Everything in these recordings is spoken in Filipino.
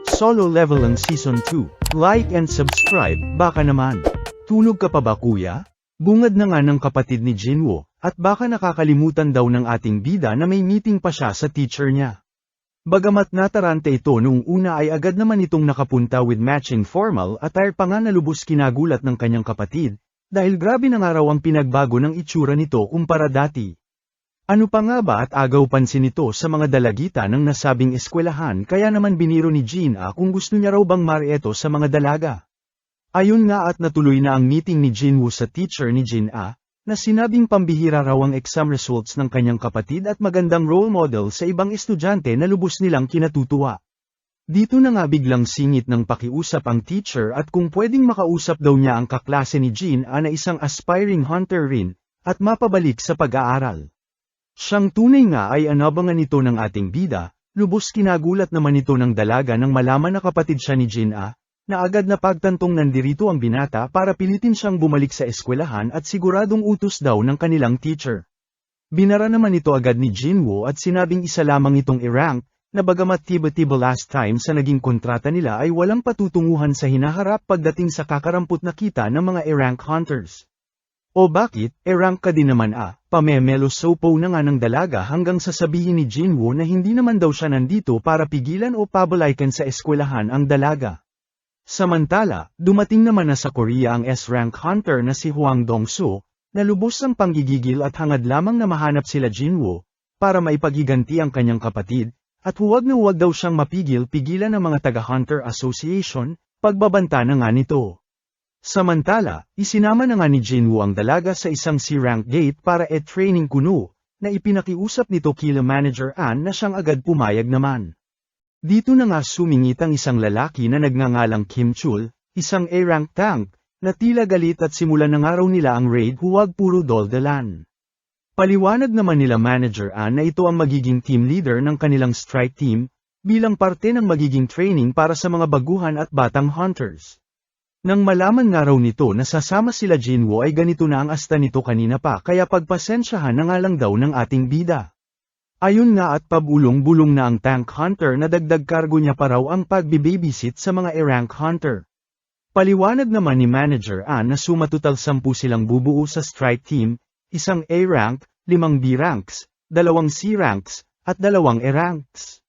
Solo Level ang Season 2. Like and subscribe, baka naman. Tulog ka pa ba kuya? Bungad na nga ng kapatid ni Jinwoo, at baka nakakalimutan daw ng ating bida na may meeting pa siya sa teacher niya. Bagamat natarante ito noong una ay agad naman itong nakapunta with matching formal attire pa nga na lubos kinagulat ng kanyang kapatid, dahil grabe na nga raw ang pinagbago ng itsura nito kumpara dati. Ano pa nga ba at agaw pansin ito sa mga dalagita ng nasabing eskwelahan kaya naman biniro ni Jin-a kung gusto niya raw bang marieto sa mga dalaga. Ayun nga at natuloy na ang meeting ni Jinwoo sa teacher ni Jin-a, na sinabing pambihira raw ang exam results ng kanyang kapatid at magandang role model sa ibang estudyante na lubos nilang kinatutuwa. Dito na nga biglang singit ng pakiusap ang teacher at kung pwedeng makausap daw niya ang kaklase ni Jin-a na isang aspiring hunter rin, at mapabalik sa pag-aaral. Siyang tunay nga ay anabangan ito ng ating bida, lubos kinagulat naman ito ng dalaga nang malaman na kapatid siya ni Jin-a, na agad na pagtantong nandirito ang binata para pilitin siyang bumalik sa eskwelahan at siguradong utos daw ng kanilang teacher. Binara naman ito agad ni Jinwoo at sinabing isa lamang itong i-rank, na bagamat tiba-tiba last time sa naging kontrata nila ay walang patutunguhan sa hinaharap pagdating sa kakarampot na kita ng mga i-rank hunters. O bakit, i-rank ka din naman pamemelo sopo na nga ng dalaga hanggang sasabihin ni Jinwoo na hindi naman daw siya nandito para pigilan o pabalaikan sa eskwelahan ang dalaga. Samantala, dumating naman na sa Korea ang S-rank hunter na si Hwang Dong-soo, na lubos ang panggigigil at hangad lamang na mahanap sila Jinwoo, para maipagiganti ang kanyang kapatid, at huwag na huwag daw siyang mapigil-pigilan ng mga taga-Hunter Association, pagbabanta na nga nito. Samantala, isinama na nga ni Jinwoo ang dalaga sa isang C-rank gate para training kuno, na ipinakiusap nito kila Manager An na siyang agad pumayag naman. Dito na nga sumingit ang isang lalaki na nagngangalang Kim Chul, isang A-rank tank, na tila galit at simulan ng araw nila ang raid huwag puro doldalan. Paliwanag naman nila Manager An na ito ang magiging team leader ng kanilang strike team, bilang parte ng magiging training para sa mga baguhan at batang hunters. Nang malaman nga raw nito na sasama sila Jinwoo ay ganito na ang asta nito kanina pa kaya pagpasensyahan na nga lang daw ng ating bida. Ayun nga at pabulong-bulong na ang tank hunter na dagdag kargo niya pa raw ang pagbibabysit sa mga i-rank hunter. Paliwanag naman ni Manager An na sumatotal 10 silang bubuo sa strike team, isang A-rank, 5 B-ranks, 2 C-ranks, at 2 E-ranks.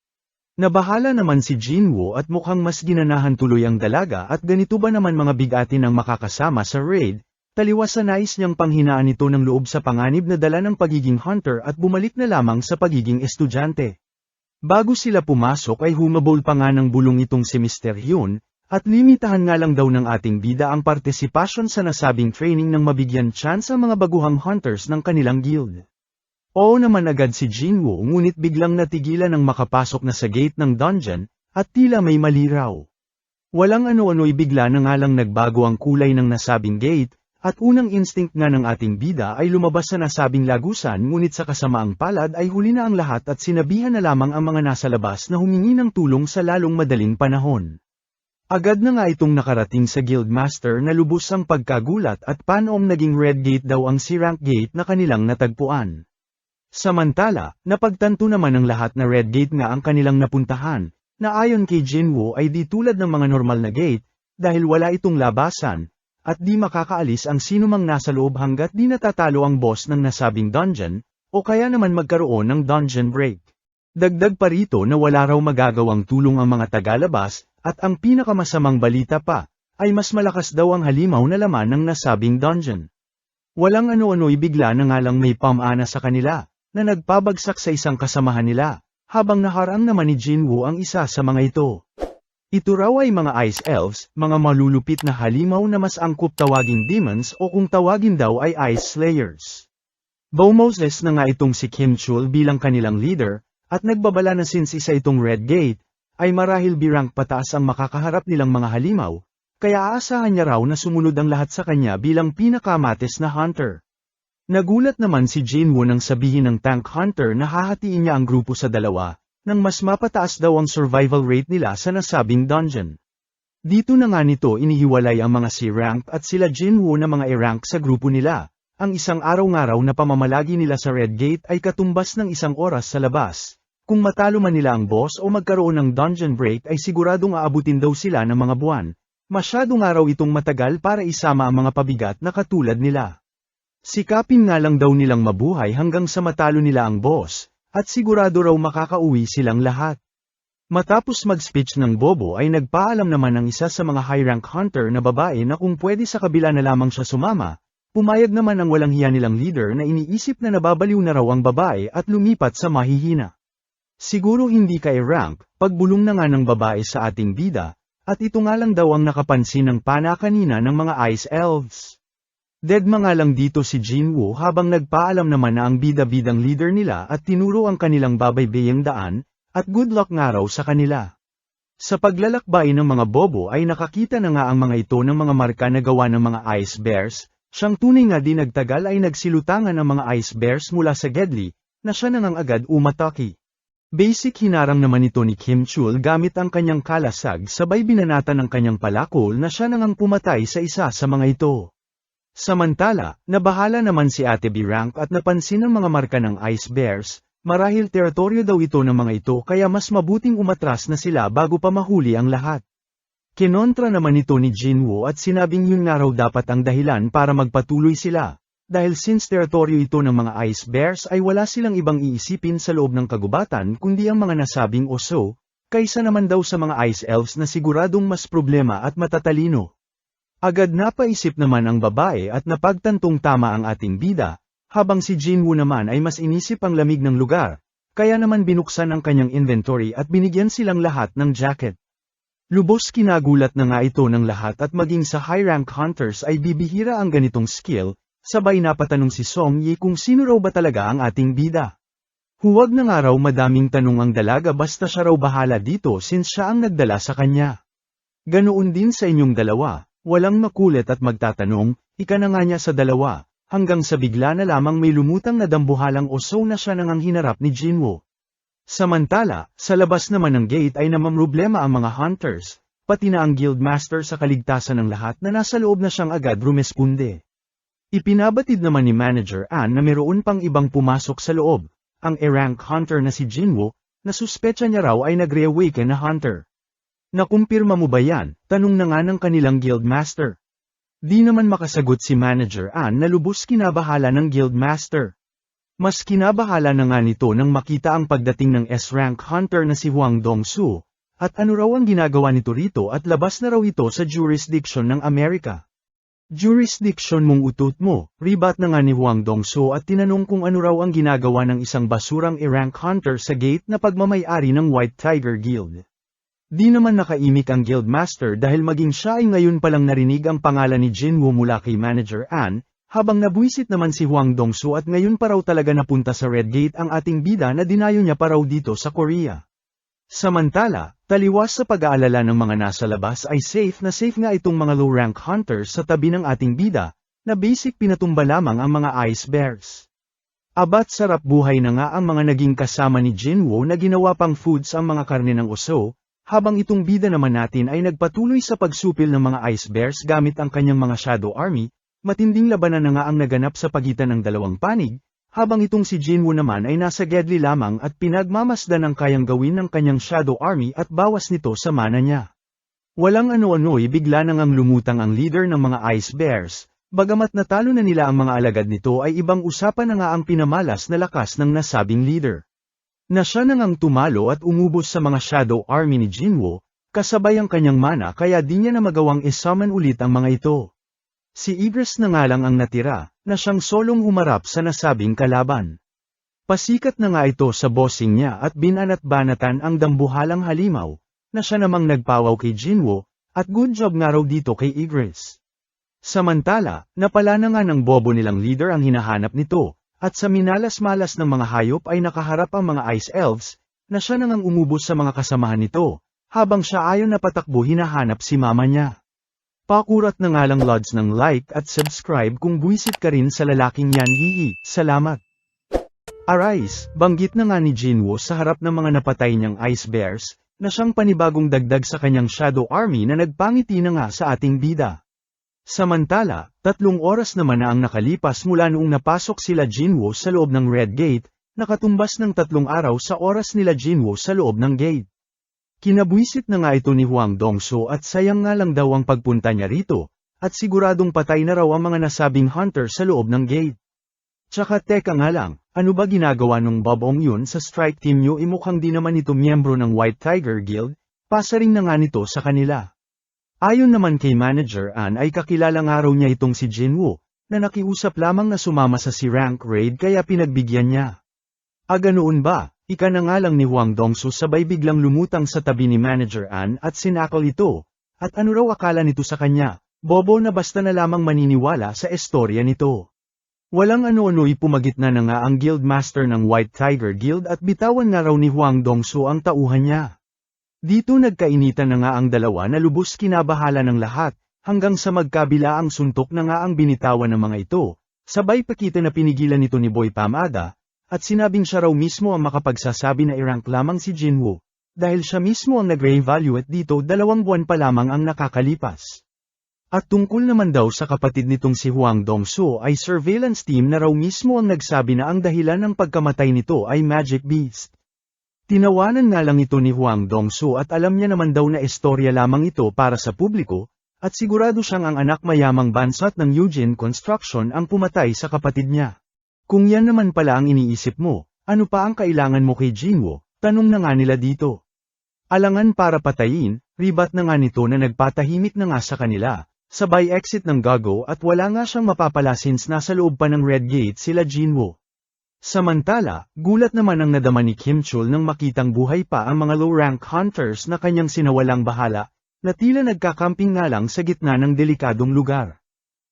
Nabahala naman si Jinwoo at mukhang mas ginanahan tuloy ang dalaga at ganito ba naman mga bigatin ang makakasama sa raid, taliwas sa nais niyang panghinaan ito ng loob sa panganib na dala ng pagiging hunter at bumalik na lamang sa pagiging estudyante. Bago sila pumasok ay humabol pa nga ng bulong itong si Mr. Hyun, at limitahan nga lang daw ng ating bida ang partisipasyon sa nasabing training nang mabigyan chance ang mga baguhang hunters ng kanilang guild. Oo naman agad si Jinwoo ngunit biglang natigilan ng makapasok na sa gate ng dungeon, at tila may mali raw. Walang ano-ano'y bigla na nga lang nagbago ang kulay ng nasabing gate, at unang instinct nga ng ating bida ay lumabas sa nasabing lagusan ngunit sa kasamaang palad ay huli na ang lahat at sinabihan na lamang ang mga nasa labas na humingi ng tulong sa lalong madaling panahon. Agad na nga itong nakarating sa guildmaster na lubos ang pagkagulat at panom naging red gate daw ang C-rank gate na kanilang natagpuan. Samantala, napagtanto naman ng lahat na red gate nga ang kanilang napuntahan, na ayon kay Jinwoo ay di tulad ng mga normal na gate, dahil wala itong labasan, at di makakaalis ang sinumang nasa loob hanggat di natatalo ang boss ng nasabing dungeon, o kaya naman magkaroon ng dungeon break. Dagdag pa rito na wala raw magagawang tulong ang mga tagalabas, at ang pinakamasamang balita pa, ay mas malakas daw ang halimaw na laman ng nasabing dungeon. Walang ano-ano'y bigla na nga lang may pamana sa kanila, na nagpabagsak sa isang kasamahan nila, habang naharang naman ni Jinwoo ang isa sa mga ito. Ito raw ay mga ice elves, mga malulupit na halimaw na mas angkop tawaging demons o kung tawagin daw ay ice slayers. Bumoses na nga itong si Kim Chul bilang kanilang leader, at nagbabala na since isa itong red gate, ay marahil B-rank pataas ang makakaharap nilang mga halimaw, kaya aasahan niya raw na sumunod ang lahat sa kanya bilang pinakamates na hunter. Nagulat naman si Jinwoo nang sabihin ng tank hunter na hahatiin niya ang grupo sa dalawa, nang mas mapataas daw ang survival rate nila sa nasabing dungeon. Dito na nga nito inihiwalay ang mga C-rank at sila Jinwoo na mga E-rank sa grupo nila. Ang isang araw-ngaraw na pamamalagi nila sa Red Gate ay katumbas ng 1 oras sa labas, Kung matalo man nila ang boss o magkaroon ng dungeon break ay siguradong aabutin daw sila ng mga buwan. Masyadong araw itong matagal para isama ang mga pabigat na katulad nila. Sikapin nga lang daw nilang mabuhay hanggang sa matalo nila ang boss, at sigurado raw makakauwi silang lahat. Matapos mag-speech ng bobo ay nagpaalam naman ang isa sa mga high-rank hunter na babae na kung pwede sa kabila na lamang siya sumama. Pumayag naman ang walang hiya nilang leader na iniisip na nababaliw na raw ang babae at lumipat sa mahihina. Siguro hindi kay rank, pagbulong na nga ng babae sa ating bida, at ito nga lang daw ang nakapansin ng pana kanina ng mga Ice Elves. Deadma nga lang dito si Jinwoo habang nagpaalam naman na ang bida-bidang leader nila at tinuro ang kanilang babaybayang daan, at good luck nga raw sa kanila. Sa paglalakbay ng mga bobo ay nakakita na nga ang mga ito ng mga marka na gawa ng mga ice bears, siyang tunay nga di nagtagal ay nagsilutangan ang mga ice bears mula sa Gedli, na siya nang agad umatake. Basic hinarang naman ito ni Kim Chul gamit ang kanyang kalasag sabay binanatan ng kanyang palakol na siya nang pumatay sa isa sa mga ito. Samantala, nabahala naman si Ate B-Rank at napansin ang mga marka ng ice bears. Marahil teritoryo daw ito ng mga ito kaya mas mabuting umatras na sila bago pa mahuli ang lahat. Kinontra naman ito ni Jinwoo at sinabing yun nga raw dapat ang dahilan para magpatuloy sila, dahil since teritoryo ito ng mga ice bears ay wala silang ibang iisipin sa loob ng kagubatan kundi ang mga nasabing oso, kaysa naman daw sa mga ice elves na siguradong mas problema at matatalino. Agad napaisip naman ang babae at napagtantong tama ang ating bida. Habang si Jinwoo naman ay mas inisip ang lamig ng lugar, kaya naman binuksan ang kanyang inventory at binigyan silang lahat ng jacket. Lubos kinagulat na nga ito ng lahat at maging sa high-rank hunters ay bibihira ang ganitong skill, sabay napatanong si Song Yi kung sino raw ba talaga ang ating bida. Huwag na nga raw madaming tanong ang dalaga basta siya raw bahala dito since siya ang nagdala sa kanya. Ganoon din sa inyong dalawa, walang makulit at magtatanong, ika na nga niya sa dalawa. Hanggang sa bigla na lamang may lumutang na dambuhalang oso na siya nang ang hinarap ni Jinwoo. Samantala, sa labas naman ng gate ay namamroblema ang mga hunters, pati na ang guildmaster sa kaligtasan ng lahat na nasa loob na siyang agad rumesponde. Ipinabatid naman ni Manager Ann na mayroon pang ibang pumasok sa loob, ang E-rank hunter na si Jinwoo, na suspetsa niya raw ay nag-reawaken na hunter. Nakumpirma mo ba yan? Tanong na nga ng kanilang guildmaster. Di naman makasagot si Manager Ann na lubos kinabahala ng guildmaster. Mas kinabahala na nga nito nang makita ang pagdating ng S-rank hunter na si Hwang Dong-soo, at ano raw ang ginagawa nito rito at labas na raw ito sa jurisdiction ng Amerika. Jurisdiction mong utot mo, ribat na nga ni Hwang Dong-soo at tinanong kung ano raw ang ginagawa ng isang basurang E-rank hunter sa gate na pagmamay-ari ng White Tiger Guild. Di naman nakaimik ang guildmaster dahil maging siya ay ngayon palang narinig ang pangalan ni Jinwoo mula kay Manager Ann, habang nabuisit naman si Hwang Dong-soo at ngayon pa raw talaga napunta sa Red Gate ang ating bida na dinayo niya pa raw dito sa Korea. Samantala, taliwas sa pag-aalala ng mga nasa labas ay safe nga itong mga low-rank hunters sa tabi ng ating bida, na basic pinatumba lamang ang mga ice bears. Abat sarap buhay na nga ang mga naging kasama ni Jinwoo na ginawa pang foods ang mga karne ng oso, habang itong bida naman natin ay nagpatuloy sa pagsupil ng mga ice bears gamit ang kanyang mga shadow army, matinding labanan na nga ang naganap sa pagitan ng dalawang panig, habang itong si Jinwoo naman ay nasa Gedli lamang at pinagmamasdan ang kayang gawin ng kanyang shadow army at bawas nito sa mana niya. Walang ano-ano'y bigla nang ang lumutang ang leader ng mga ice bears, bagamat natalo na nila ang mga alagad nito ay ibang usapan na nga ang pinamalas na lakas ng nasabing leader. Na siya nang tumalo at umubos sa mga shadow army ni Jinwoo, kasabay ang kanyang mana kaya di niya na magawang isummon ulit ang mga ito. Si Igris na nga lang ang natira, na siyang solong humarap sa nasabing kalaban. Pasikat na nga ito sa bossing niya at binanat-banatan ang dambuhalang halimaw, na siya namang nagpawaw kay Jinwoo, at good job nga raw dito kay Igris. Samantala, napala na nga ng bobo nilang leader ang hinahanap nito. At sa minalas-malas ng mga hayop ay nakaharap ang mga ice elves, na siya nang umubos sa mga kasamahan nito, habang siya ayon na patakbo hinahanap si mama niya. Pakurat na nga lang lods ng like at subscribe kung buwisit ka rin sa lalaking yan hihi, salamat. Arise, banggit na nga ni Jinwoo sa harap ng mga napatay niyang ice bears, na siyang panibagong dagdag sa kanyang shadow army na nagpangiti na nga sa ating bida. Samantala, 3 oras naman na ang nakalipas mula noong napasok sila Jinwoo sa loob ng Red Gate, nakatumbas ng 3 araw sa oras nila Jinwoo sa loob ng gate. Kinabwisit na nga ito ni Hwang Dong-soo at sayang nga lang daw ang pagpunta niya rito, at siguradong patay na raw ang mga nasabing hunter sa loob ng gate. Tsaka teka nga lang, ano ba ginagawa nung babong yun sa strike team nyo? Mukhang di naman ito miyembro ng White Tiger Guild, pasaring na nga nito sa kanila. Ayon naman kay Manager An ay kakilala nga raw niya itong si Jinwoo, na nakiusap lamang na sumama sa C-Rank Raid kaya pinagbigyan niya. Ganoon ba? Ika na nga lang ni Hwang Dong-soo sabay biglang lumutang sa tabi ni Manager An at sinakal ito, at ano raw akala nito sa kanya, bobo na basta na lamang maniniwala sa istorya nito. Walang ano-ano'y pumagitna na nga ang Guildmaster ng White Tiger Guild at bitawan nga raw ni Hwang Dong-soo ang tauhan niya. Dito nagkainitan na nga ang dalawa na lubos kinabahala ng lahat, hanggang sa magkabila ang suntok na nga ang binitawan ng mga ito, sabay pakita na pinigilan nito ni Boy Pamada, at sinabing siya raw mismo ang makapagsasabi na i-rank lamang si Jinwoo, dahil siya mismo ang nag-re-evaluate dito 2 buwan pa lamang ang nakakalipas. At tungkol naman daw sa kapatid nitong si Hwang Dong-soo ay surveillance team na raw mismo ang nagsabi na ang dahilan ng pagkamatay nito ay Magic Beast. Tinawanan nga lang ito ni Hwang Dong-soo at alam niya naman daw na istorya lamang ito para sa publiko, at sigurado siyang ang anak mayamang bansat ng Eugene Construction ang pumatay sa kapatid niya. Kung yan naman pala ang iniisip mo, ano pa ang kailangan mo kay Jinwoo? Tanong na nga nila dito. Alangan para patayin, ribat na nga nito na nagpatahimik na nga sa kanila. Sabay exit ng Gago at wala nga siyang mapapala since nasa loob pa ng Red Gate sila Jinwoo. Samantala, gulat naman ang nadama ni Kim Chul nang makitang buhay pa ang mga low-rank hunters na kanyang sinawalang bahala, na tila nagkakamping nga lang sa gitna ng delikadong lugar.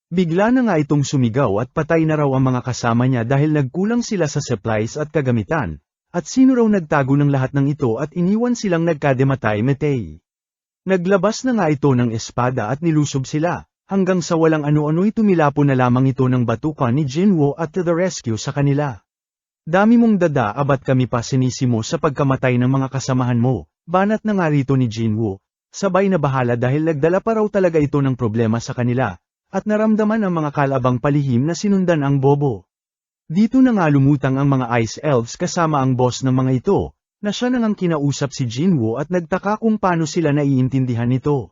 Bigla na nga itong sumigaw at patay na raw ang mga kasama niya dahil nagkulang sila sa supplies at kagamitan, at sino raw nagtago ng lahat ng ito at iniwan silang nagkadematay-metay. Naglabas na nga ito ng espada at nilusob sila, hanggang sa walang ano-ano'y tumilapo na lamang ito ng batukan ni Jinwoo at to the rescue sa kanila. Dami mong dada abat kami pa sinisimo sa pagkamatay ng mga kasamahan mo, banat na nga rito ni Jinwoo, sabay na bahala dahil nagdala pa raw talaga ito ng problema sa kanila, at naramdaman ang mga kalabang palihim na sinundan ang bobo. Dito na nga lumutang ang mga Ice Elves kasama ang boss ng mga ito, na siya nang kinausap si Jinwoo at nagtaka kung paano sila naiintindihan nito.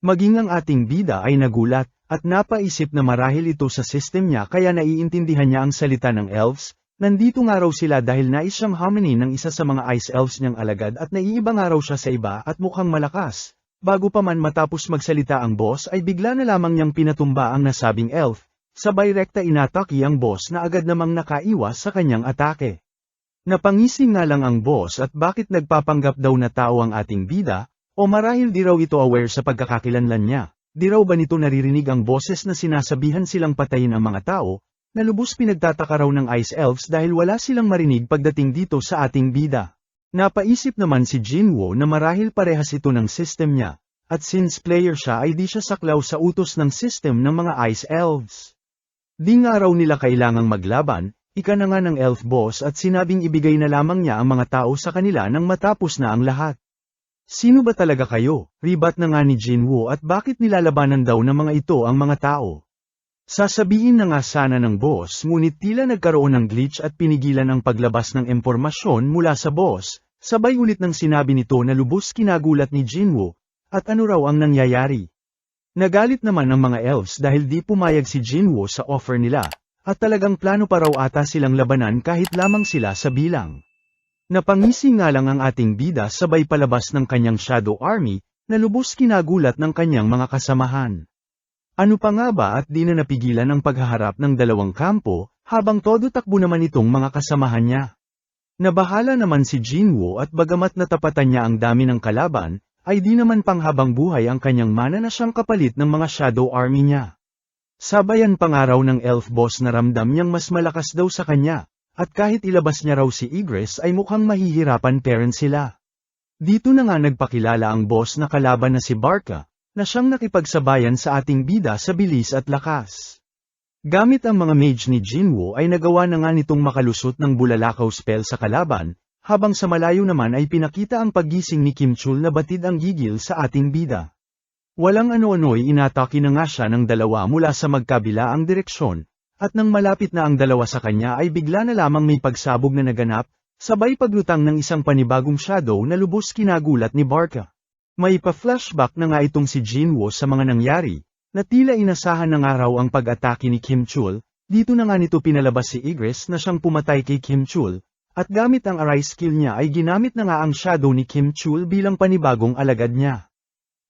Maging ang ating bida ay nagulat, at napaisip na marahil ito sa system niya kaya naiintindihan niya ang salita ng elves. Nandito nga raw sila dahil nais siyang haminin ng isa sa mga Ice Elves niyang alagad at naiiba nga raw siya sa iba at mukhang malakas. Bago pa man matapos magsalita ang boss ay bigla na lamang niyang pinatumba ang nasabing elf, sabay rekta inatake ang boss na agad namang nakaiwas sa kanyang atake. Napangising nga lang ang boss at bakit nagpapanggap daw na tao ang ating bida, o marahil di raw ito aware sa pagkakakilanlan niya, di raw ba nito naririnig ang boses na sinasabihan silang patayin ang mga tao, na lubos pinagtataka raw ng Ice Elves dahil wala silang marinig pagdating dito sa ating bida. Napaisip naman si Jinwoo na marahil parehas ito ng system niya, at since player siya ay di siya saklaw sa utos ng system ng mga Ice Elves. Di nga raw nila kailangang maglaban, ika na nga ng elf boss at sinabing ibigay na lamang niya ang mga tao sa kanila nang matapos na ang lahat. Sino ba talaga kayo? Ribat na nga ni Jinwoo at bakit nilalabanan daw ng mga ito ang mga tao? Sasabihin na nga sana ng boss ngunit tila nagkaroon ng glitch at pinigilan ang paglabas ng impormasyon mula sa boss, sabay ulit ng sinabi nito na lubos kinagulat ni Jinwoo, at ano raw ang nangyayari. Nagalit naman ang mga elves dahil di pumayag si Jinwoo sa offer nila. At talagang plano pa raw ata silang labanan kahit lamang sila sa bilang. Napangising nga lang ang ating bida sabay palabas ng kanyang Shadow Army, na lubos kinagulat ng kanyang mga kasamahan. Ano pa nga ba at di na napigilan ang paghaharap ng dalawang kampo, habang todo takbo naman itong mga kasamahan niya. Nabahala naman si Jinwoo at bagamat natapatan niya ang dami ng kalaban, ay di naman panghabang buhay ang kanyang mana na siyang kapalit ng mga Shadow Army niya. Sabayan pangaraw ng elf boss na ramdam niyang mas malakas daw sa kanya, at kahit ilabas niya raw si Igris ay mukhang mahihirapan parent sila. Dito na nga nagpakilala ang boss na kalaban na si Barca, na siyang nakipagsabayan sa ating bida sa bilis at lakas. Gamit ang mga mage ni Jinwoo ay nagawa na nga nitong makalusot ng bulalakaw spell sa kalaban, habang sa malayo naman ay pinakita ang paggising ni Kim Chul na batid ang gigil sa ating bida. Walang ano-ano'y inatake na nga siya ng dalawa mula sa magkabila ang direksyon, at nang malapit na ang dalawa sa kanya ay bigla na lamang may pagsabog na naganap, sabay paglutang ng isang panibagong shadow na lubos kinagulat ni Barca. May pa-flashback na nga itong si Jinwoo sa mga nangyari, na tila inasahan na nga raw ang pag-atake ni Kim Chul, dito na nga nito pinalabas si Igris na siyang pumatay kay Kim Chul, at gamit ang arise skill niya ay ginamit na nga ang shadow ni Kim Chul bilang panibagong alagad niya.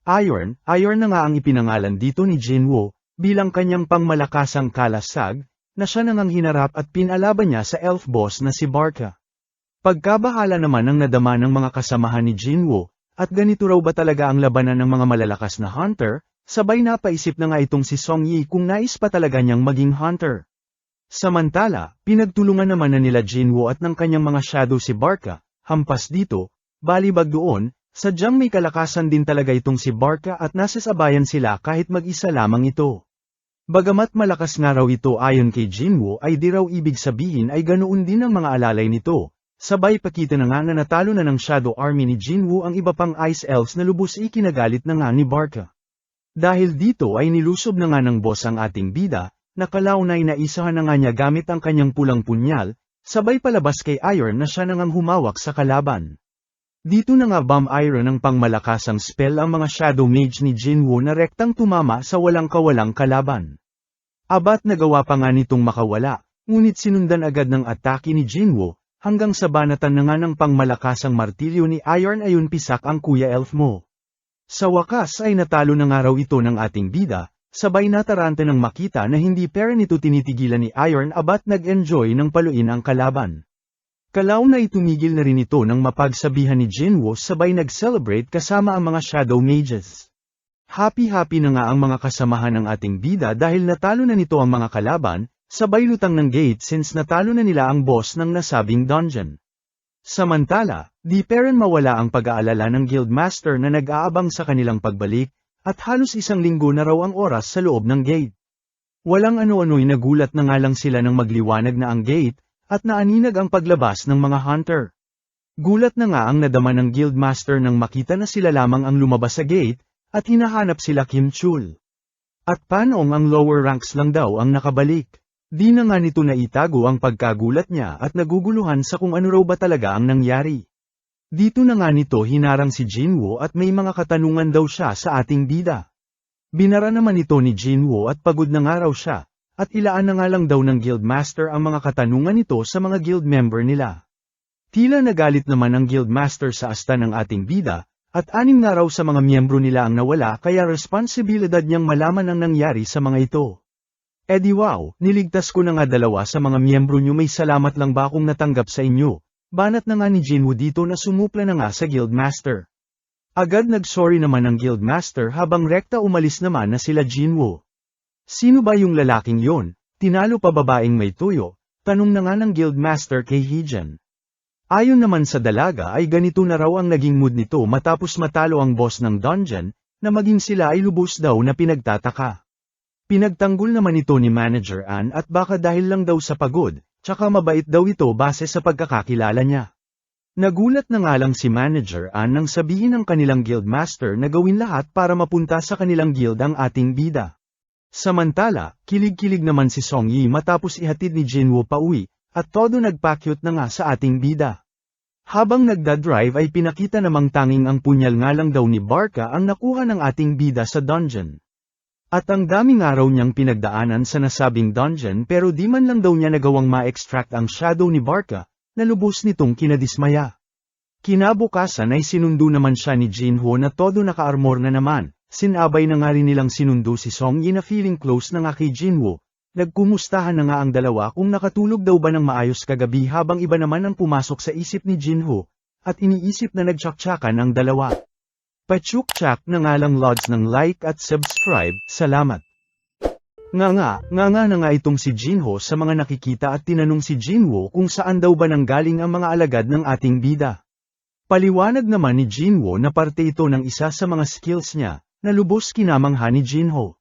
Iron na nga ang ipinangalan dito ni Jinwoo, bilang kanyang pangmalakasang kalasag, na siya nang hinarap at pinalaban niya sa elf boss na si Barca. Pagkabahala naman ang nadama ng mga kasamahan ni Jinwoo, at ganito raw ba talaga ang labanan ng mga malalakas na hunter, sabay napaisip na nga itong si Song Yi kung nais pa talaga niyang maging hunter. Samantala, pinagtulungan naman na nila Jinwoo at ng kanyang mga shadow si Barca, hampas dito, balibag doon, sadyang may kalakasan din talaga itong si Barca at nasasabayan sila kahit mag-isa lamang ito. Bagamat malakas nga raw ito ayon kay Jinwoo ay di raw ibig sabihin ay ganoon din ang mga alalay nito, sabay pakita na nga na natalo na ng Shadow Army ni Jinwoo ang iba pang Ice Elves na lubos ikinagalit na nga ni Barca. Dahil dito ay nilusob na nga ng boss ang ating bida, nakalaunay na isahan na nga niya gamit ang kanyang pulang punyal, sabay palabas kay Iron na siya nang humawak sa kalaban. Dito na nga Bomb Iron ang pangmalakasang spell ang mga Shadow Mage ni Jinwoo na rektang tumama sa walang kawalang kalaban. Abat nagawa pa nga nitong makawala, ngunit sinundan agad ng atake ni Jinwoo, hanggang sa banatan na nga ng pangmalakasang martilyo ni Iron ayun pisak ang Kuya Elf mo. Sa wakas ay natalo na nga raw ito ng ating bida, sabay nataranta ng makita na hindi pera nito tinitigilan ni Iron abat nag-enjoy ng paluin ang kalaban. Kalaw na itumigil na rin ito nang mapagsabihan ni Jinwoo sabay nag-celebrate kasama ang mga Shadow Mages. Happy-happy na nga ang mga kasamahan ng ating bida dahil natalo na nito ang mga kalaban, sabay lutang ng gate since natalo na nila ang boss ng nasabing dungeon. Samantala, di pa rin mawala ang pag-aalala ng Guildmaster na nag-aabang sa kanilang pagbalik, at halos isang linggo na raw ang oras sa loob ng gate. Walang ano-ano'y nagulat na nga lang sila nang magliwanag na ang gate, at naaninag ang paglabas ng mga hunter. Gulat na nga ang nadama ng Guildmaster nang makita na sila lamang ang lumabas sa gate, at hinahanap sila Kim Chul. At paanoong ang lower ranks lang daw ang nakabalik. Di na nga nito naitago ang pagkagulat niya at naguguluhan sa kung ano raw ba talaga ang nangyari. Dito na nga nito hinarang si Jinwoo at may mga katanungan daw siya sa ating bida. Binara naman ito ni Jinwoo at pagod na nga raw siya, at ilaan na nga lang daw ng Guildmaster ang mga katanungan nito sa mga guild member nila. Tila nagalit naman ang Guildmaster sa asta ng ating bida, at 6 na raw sa mga miyembro nila ang nawala kaya responsibilidad niyang malaman ang nangyari sa mga ito. Di wow, niligtas ko na nga 2 sa mga miyembro niyo may salamat lang ba kung natanggap sa inyo, banat na nga ni Jinwoo dito na sumupla na nga sa Guildmaster. Agad nag-sorry naman ang Guildmaster habang rekta umalis naman na sila Jinwoo. Sino ba yung lalaking yon? Tinalo pa babaeng may tuyo? Tanong na nga ng Guildmaster kay Heejun. Ayon naman sa dalaga ay ganito na raw ang naging mood nito matapos matalo ang boss ng dungeon, na maging sila ay lubos daw na pinagtataka. Pinagtanggol naman ito ni Manager Ann at baka dahil lang daw sa pagod, tsaka mabait daw ito base sa pagkakakilala niya. Nagulat na nga lang si Manager Ann nang sabihin ng kanilang Guildmaster na gawin lahat para mapunta sa kanilang guild ang ating bida. Samantala, kilig-kilig naman si Song Yi matapos ihatid ni Jinwoo pauwi, at todo nagpakyut na nga sa ating bida. Habang nagdadrive ay pinakita namang tanging ang punyal nga lang daw ni Barca ang nakuha ng ating bida sa dungeon. At ang daming araw niyang pinagdaanan sa nasabing dungeon pero di man lang daw niya nagawang ma-extract ang shadow ni Barca, na lubos nitong kinadismaya. Kinabukasan ay sinundo naman siya ni Jinwoo na todo naka-armor na naman. Sinabay na nga rin nilang sinundo si Song Yi na feeling close na nga kay Jinwoo. Nagkumustahan na nga ang dalawa kung nakatulog daw ba ng maayos kagabi habang iba naman ang pumasok sa isip ni Jinwoo, at iniisip na nagtsaktsakan ang dalawa. Pachuk-chak na nga lang lods ng like at subscribe, salamat. Nga na nga itong si Jinwoo sa mga nakikita at tinanong si Jinwoo kung saan daw ba nanggaling ang mga alagad ng ating bida. Paliwanag naman ni Jinwoo na parte ito ng isa sa mga skills niya, na lubos kinamangha ni Jinwoo.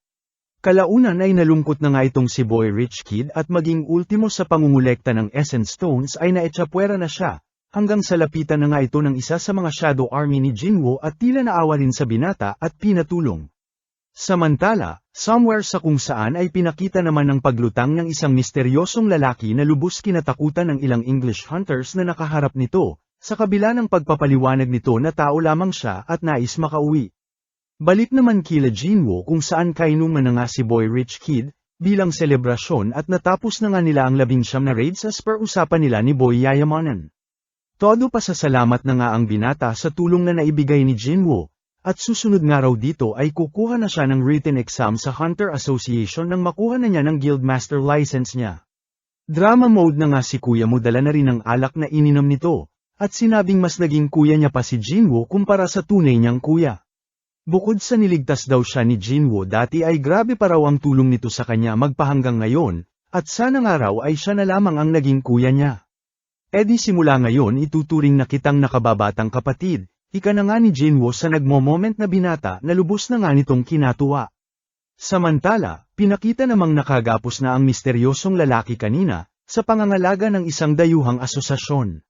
Kalaunan ay nalungkot na nga itong si Boy Rich Kid at maging ultimo sa pangungulekta ng Essence Stones ay naetsapwera na siya, hanggang sa lapitan na nga ito ng isa sa mga Shadow Army ni Jinwoo at tila naawa rin sa binata at pinatulong. Samantala, somewhere sa kung saan ay pinakita naman ang paglutang ng isang misteryosong lalaki na lubos kinatakutan ng ilang English hunters na nakaharap nito, sa kabila ng pagpapaliwanag nito na tao lamang siya at nais makauwi. Balik naman kila Jinwoo kung saan kainuman na nga si Boy Rich Kid, bilang selebrasyon at natapos na nga nila ang 19 na raids as per usapan nila ni Boy Yayamanan. Todo pasasalamat na nga ang binata sa tulong na naibigay ni Jinwoo. At susunod nga raw dito ay kukuha na siya ng written exam sa Hunter Association nang makuha na niya ng Guildmaster license niya. Drama mode na nga si Kuya Mo, dala na rin ang alak na ininom nito, at sinabing mas naging kuya niya pa si Jinwoo kumpara sa tunay niyang kuya. Bukod sa niligtas daw siya ni Jinwoo dati ay grabe pa raw ang tulong nito sa kanya magpahanggang ngayon, at sana nga raw ay siya na lamang ang naging kuya niya. Di simula ngayon ituturing na kitang nakababatang kapatid. Ika na nga ni Jinwoo sa nagmo-moment na binata na lubos na nga nitong kinatuwa. Samantala, pinakita namang nakagapos na ang misteryosong lalaki kanina, sa pangangalaga ng isang dayuhang asosasyon.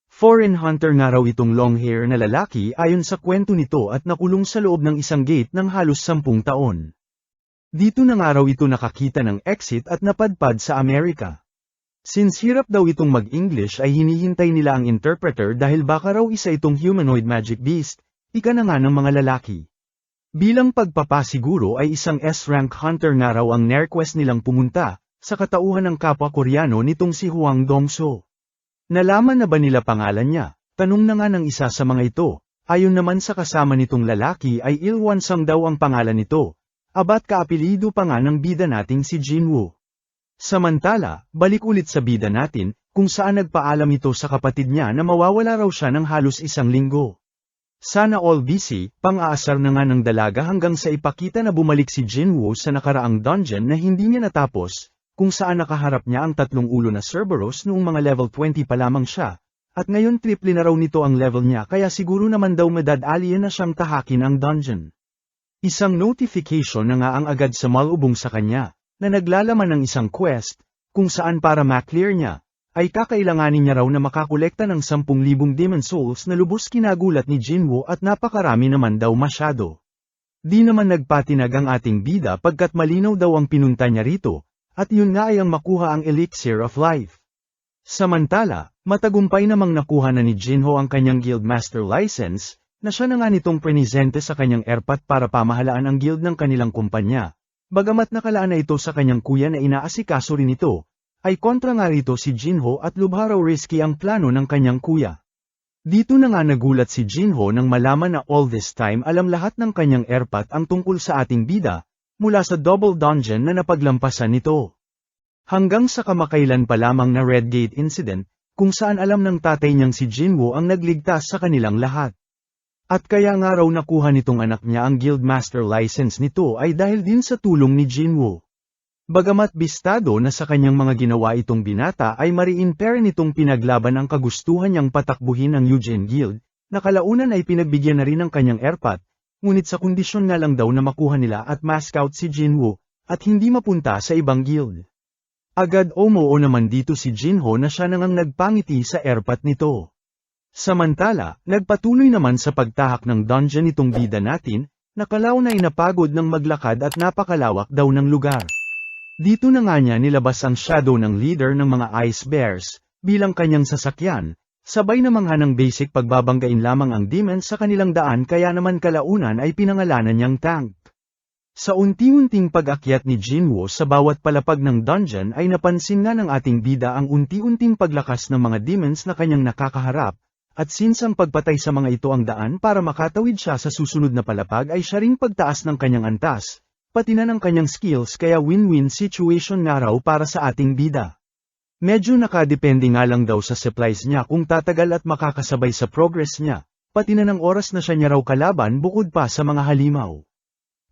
Foreign hunter nga raw itong long hair na lalaki ayon sa kwento nito at nakulong sa loob ng isang gate ng halos 10 taon. Dito na nga raw ito nakakita ng exit at napadpad sa Amerika. Since hirap daw itong mag-English ay hinihintay nila ang interpreter dahil baka raw isa itong humanoid magic beast, ika na nga ng mga lalaki. Bilang pagpapasiguro ay isang S-rank hunter nga raw ang nerequest nilang pumunta, sa katauhan ng kapwa Koreano nitong si Hwang Dongso. Nalaman na ba nila pangalan niya? Tanong na nga ng isa sa mga ito, ayon naman sa kasama nitong lalaki ay Ilwansang daw ang pangalan nito, abat kaapelido pa nga ng bida nating si Jinwoo. Samantala, balik ulit sa bida natin, kung saan nagpaalam ito sa kapatid niya na mawawala raw siya ng halos 1 linggo. Sana all busy, pang-aasar na nga ng dalaga hanggang sa ipakita na bumalik si Jinwoo sa nakaraang dungeon na hindi niya natapos, kung saan nakaharap niya ang 3 ulo na Cerberus noong mga level 20 pa lamang siya, at ngayon triple na raw nito ang level niya kaya siguro naman daw madad-alien na siyang tahakin ang dungeon. Isang notification na nga ang agad sa malubong sa kanya, na naglalaman ng isang quest, kung saan para ma-clear niya, ay kakailanganin niya raw na makakolekta ng 10,000 Demon Souls na lubos kinagulat ni Jinwoo at napakarami naman daw masyado. Di naman nagpatinag ang ating bida pagkat malinaw daw ang pinunta niya rito, at yun nga ay ang makuha ang Elixir of Life. Samantala, matagumpay namang nakuha na ni Jinwoo ang kanyang Guildmaster license, na siya na nga nitong prenisente sa kanyang airpat para pamahalaan ang guild ng kanilang kumpanya. Bagamat nakalaan na ito sa kanyang kuya na inaasikaso rin ito, ay kontra nga rito si Jinwoo at lubha raw risky ang plano ng kanyang kuya. Dito na nga nagulat si Jinwoo nang malaman na all this time alam lahat ng kanyang airpat ang tungkol sa ating bida, mula sa double dungeon na napaglampasan nito. Hanggang sa kamakailan pa lamang na Red Gate incident, kung saan alam ng tatay niyang si Jinwoo ang nagligtas sa kanilang lahat. At kaya nga raw nakuha nitong anak niya ang Guildmaster license nito ay dahil din sa tulong ni Jinwoo. Bagamat bistado na sa kanyang mga ginawa itong binata ay mariin-pera nitong pinaglaban ang kagustuhan niyang patakbuhin ang Eugene Guild, na kalaunan ay pinagbigyan na rin ng kanyang airpat, ngunit sa kondisyon nga lang daw na makuha nila at mask out si Jinwoo, at hindi mapunta sa ibang guild. Agad umoo naman dito si Jinwoo na siya nang nagpangiti sa airpat nito. Samantala, nagpatuloy naman sa pagtahak ng dungeon itong bida natin, nakalaw na inapagod ng maglakad at napakalawak daw ng lugar. Dito na nga niya nilabas ang shadow ng leader ng mga Ice Bears, bilang kanyang sasakyan, sabay namang ng basic pagbabanggain lamang ang demons sa kanilang daan kaya naman kalaunan ay pinangalanan niyang tank. Sa unti-unting pag-akyat ni Jinwoo sa bawat palapag ng dungeon ay napansin nga ng ating bida ang unti-unting paglakas ng mga demons na kanyang nakakaharap, at since ang pagpatay sa mga ito ang daan para makatawid siya sa susunod na palapag ay siya ring pagtaas ng kanyang antas, pati na ng kanyang skills kaya win-win situation nga raw para sa ating bida. Medyo nakadepende nga lang daw sa supplies niya kung tatagal at makakasabay sa progress niya, pati na ng oras na siya niya raw kalaban bukod pa sa mga halimaw.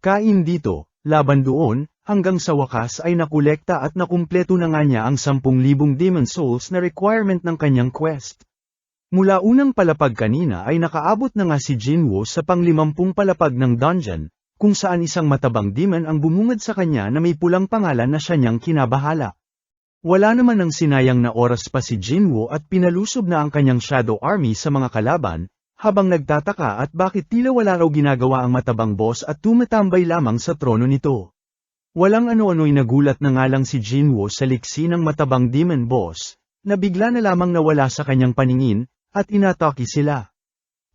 Kain dito, laban doon, hanggang sa wakas ay nakolekta at nakumpleto na nga niya ang 10,000 Demon Souls na requirement ng kanyang quest. Mula unang palapag kanina ay nakaabot na nga si Jinwoo sa pang-50 palapag ng dungeon, kung saan isang matabang demon ang bumungad sa kanya na may pulang pangalan na siya niyang kinabahala. Wala naman ang sinayang na oras pa si Jinwoo at pinalusob na ang kanyang Shadow Army sa mga kalaban, habang nagtataka at bakit tila wala raw ginagawa ang matabang boss at tumatambay lamang sa trono nito. Walang ano-ano'y nagulat na nga lang si Jinwoo sa liksi ng matabang demon boss, na bigla na lamang nawala sa kanyang paningin, at inatake sila.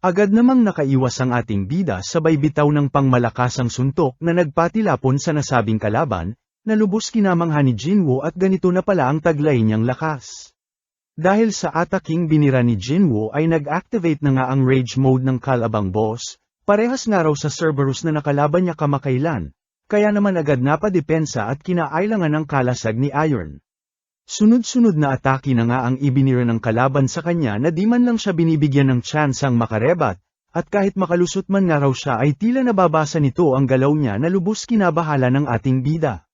Agad namang nakaiwas ang ating bida sabay bitaw ng pangmalakasang suntok na nagpatilapon sa nasabing kalaban, na lubos kinamangha ni Jinwoo at ganito na pala ang taglay niyang lakas. Dahil sa ataking binira ni Jinwoo ay nag-activate na nga ang rage mode ng kalabang boss, parehas nga raw sa Cerberus na nakalaban niya kamakailan, kaya naman agad napadepensa at kinailangan ng kalasag ni Iron. Sunod-sunod na atake na nga ang ibinira ng kalaban sa kanya na di man lang siya binibigyan ng tsansang makarebat, at kahit makalusot man nga raw siya ay tila nababasa nito ang galaw niya na lubos kinabahala ng ating bida.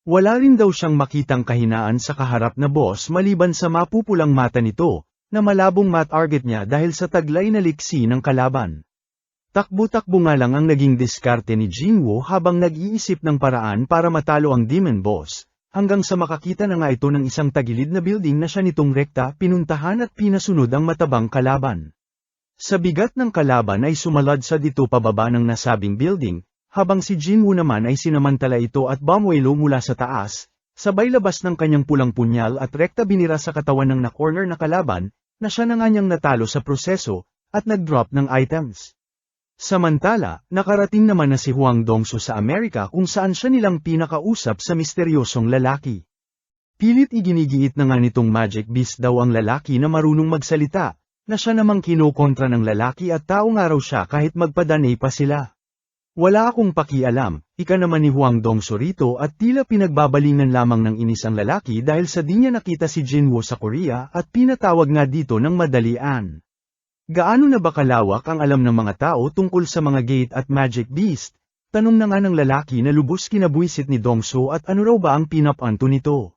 Wala rin daw siyang makitang kahinaan sa kaharap na boss maliban sa mapupulang mata nito, na malabong mat-target niya dahil sa taglay na liksi ng kalaban. Takbo-takbo nga lang ang naging diskarte ni Jinwoo habang nag-iisip ng paraan para matalo ang demon boss, hanggang sa makakita na nga ito ng isang tagilid na building na siya nitong rekta pinuntahan at pinasunod ang matabang kalaban. Sa bigat ng kalaban ay sumalad sa dito pababa ng nasabing building, habang si Jinwoo naman ay sinamantala ito at bumwelo mula sa taas, sabay labas ng kanyang pulang punyal at rekta binira sa katawan ng na-corner na kalaban, na siya na nga niyang natalo sa proseso, at nag-drop ng items. Samantala, nakarating naman na si Hwang Dongsu sa Amerika kung saan siya nilang pinakausap sa misteryosong lalaki. Pilit iginigiit na nga nitong Magic Beast daw ang lalaki na marunong magsalita, na siya namang kinokontra ng lalaki at tao nga raw siya kahit magpadanay pa sila. Wala akong pakialam, ika naman ni Hwang Dongsu rito at tila pinagbabalingan lamang ng inis ang lalaki dahil sa di niya nakita si Jinwoo sa Korea at pinatawag nga dito ng madalian. Gaano na ba kalawak ang alam ng mga tao tungkol sa mga gate at Magic Beast? Tanong na nga ng lalaki na lubos kinabwisit ni Dongsu at ano raw ba ang pinapanto nito?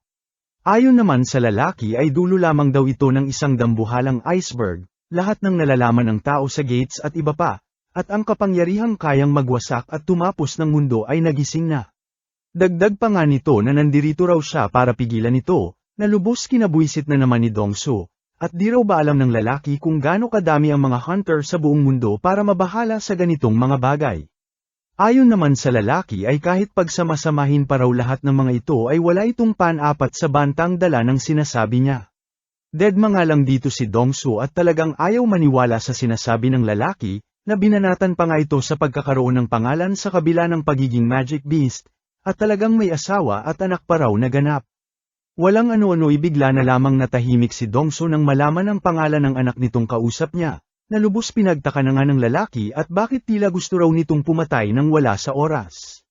Ayon naman sa lalaki ay dulo lamang daw ito ng isang dambuhalang iceberg, lahat ng nalalaman ng tao sa gates at iba pa, at ang kapangyarihang kayang magwasak at tumapos ng mundo ay nagising na. Dagdag pa nga nito na nandirito raw siya para pigilan ito, na lubos kinabwisit na naman ni Dongsu. At di raw ba alam ng lalaki kung gaano kadami ang mga hunter sa buong mundo para mabahala sa ganitong mga bagay. Ayon naman sa lalaki ay kahit pagsamasamahin pa raw lahat ng mga ito ay wala itong pan-apat sa bantang dala ng sinasabi niya. Deadma nga lang dito si Dongsu at talagang ayaw maniwala sa sinasabi ng lalaki, na binanatan pa nga ito sa pagkakaroon ng pangalan sa kabila ng pagiging Magic Beast, at talagang may asawa at anak pa raw na ganap. Walang ano-ano bigla na lamang natahimik si Dongsu nang malaman ang pangalan ng anak nitong kausap niya, na lubos pinagtaka na nga ng lalaki at bakit tila gusto raw nitong pumatay nang wala sa oras.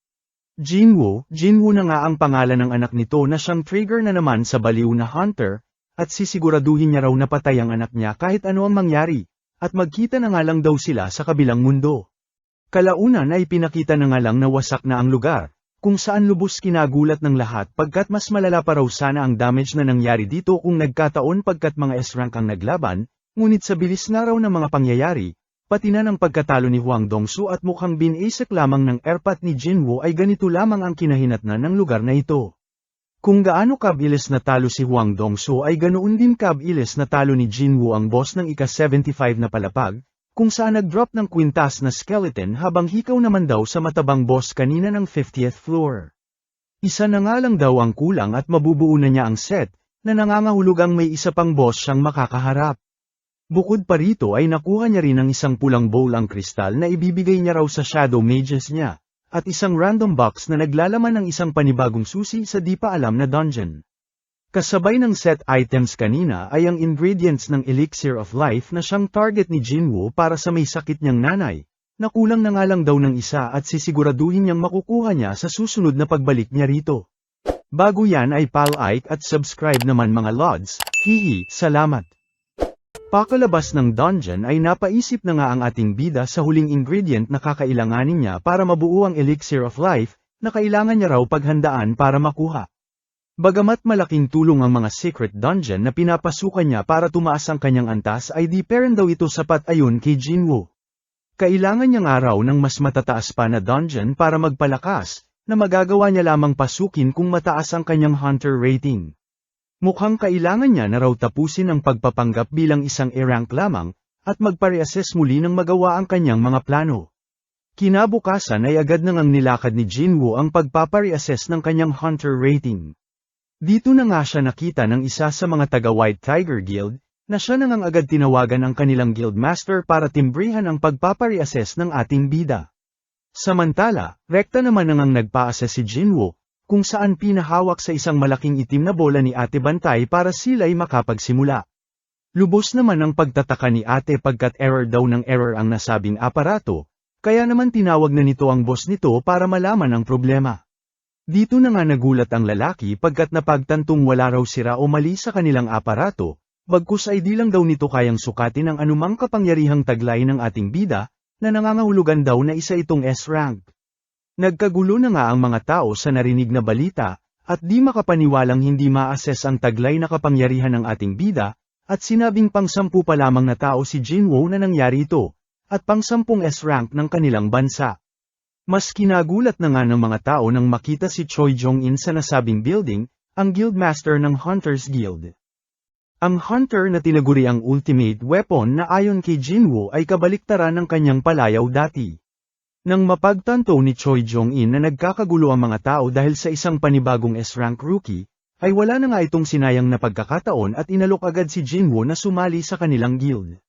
Jinwoo na nga ang pangalan ng anak nito na siyang trigger na naman sa baliw na hunter, at sisiguraduhin niya raw na patay ang anak niya kahit ano ang mangyari, at magkita na nga lang daw sila sa kabilang mundo. Kalaunan ay pinakita na nga lang na wasak na ang lugar, kung saan lubos kinagulat ng lahat pagkat mas malala pa raw sana ang damage na nangyari dito kung nagkataon pagkat mga S-rank ang naglaban, ngunit sa bilis na raw ng mga pangyayari, pati na ng pagkatalo ni Hwang Dongsu at mukhang binisak lamang ng airpat ni Jinwoo ay ganito lamang ang kinahinatnan ng lugar na ito. Kung gaano kabilis na talo si Hwang Dongsu ay ganoon din kabilis na talo ni Jinwoo ang boss ng ika-75 na palapag, kung saan nag-drop ng kwintas na skeleton habang hikaw naman daw sa matabang boss kanina ng 50th floor. Isa na nga lang daw ang kulang at mabubuo na niya ang set, na nangangahulugang may isa pang boss siyang makakaharap. Bukod pa rito ay nakuha niya rin ang isang pulang bowl ang kristal na ibibigay niya raw sa shadow mages niya, at isang random box na naglalaman ng isang panibagong susi sa di pa alam na dungeon. Kasabay ng set items kanina ay ang ingredients ng Elixir of Life na siyang target ni Jinwoo para sa may sakit niyang nanay, na kulang na nga lang daw ng isa at sisiguraduhin niyang makukuha niya sa susunod na pagbalik niya rito. Bago yan ay like at subscribe naman mga lods, hihi, salamat. Pakalabas ng dungeon ay napaisip na nga ang ating bida sa huling ingredient na kakailanganin niya para mabuo ang Elixir of Life, na kailangan niya raw paghandaan para makuha. Bagamat malaking tulong ang mga secret dungeon na pinapasukan niya para tumaas ang kanyang antas ay di pa rin daw ito sapat ayon kay Jinwoo. Kailangan niyang araw ng mas matataas pa na dungeon para magpalakas, na magagawa niya lamang pasukin kung mataas ang kanyang hunter rating. Mukhang kailangan niya na raw tapusin ang pagpapanggap bilang isang A-rank lamang, at magpa-reassess muli ng magawa ang kanyang mga plano. Kinabukasan ay agad nang nilakad ni Jinwoo ang pagpapa-reassess ng kanyang hunter rating. Dito na nga siya nakita ng isa sa mga taga-White Tiger Guild, na siya nang agad tinawagan ang kanilang guildmaster para timbrihan ang pagpapa-reassess ng ating bida. Samantala, rekta naman nang nagpa-assess si Jinwoo, kung saan pinahawak sa isang malaking itim na bola ni Ate Bantay para sila'y makapagsimula. Lubos naman ang pagtataka ni Ate pagkat error daw ng error ang nasabing aparato, kaya naman tinawag na nito ang boss nito para malaman ang problema. Dito na nga nagulat ang lalaki pagkat napagtantong wala raw sira o mali sa kanilang aparato, bagkus ay di lang daw nito kayang sukatin ang anumang kapangyarihang taglay ng ating bida, na nangangahulugan daw na isa itong S-rank. Nagkagulo na nga ang mga tao sa narinig na balita, at di makapaniwalang hindi ma-assess ang taglay na kapangyarihan ng ating bida, at sinabing pang-10 pa lamang na tao si Jinwoo na nangyari ito, at pang-10 S-rank ng kanilang bansa. Mas kinagulat na nga ng mga tao nang makita si Choi Jong-in sa nasabing building, ang guildmaster ng Hunters Guild. Ang hunter na tinaguri ang ultimate weapon na ayon kay Jinwoo ay kabaliktaran ng kanyang palayaw dati. Nang mapagtanto ni Choi Jong-in na nagkakagulo ang mga tao dahil sa isang panibagong S-rank rookie, ay wala na nga itong sinayang na pagkakataon at inalok agad si Jinwoo na sumali sa kanilang guild.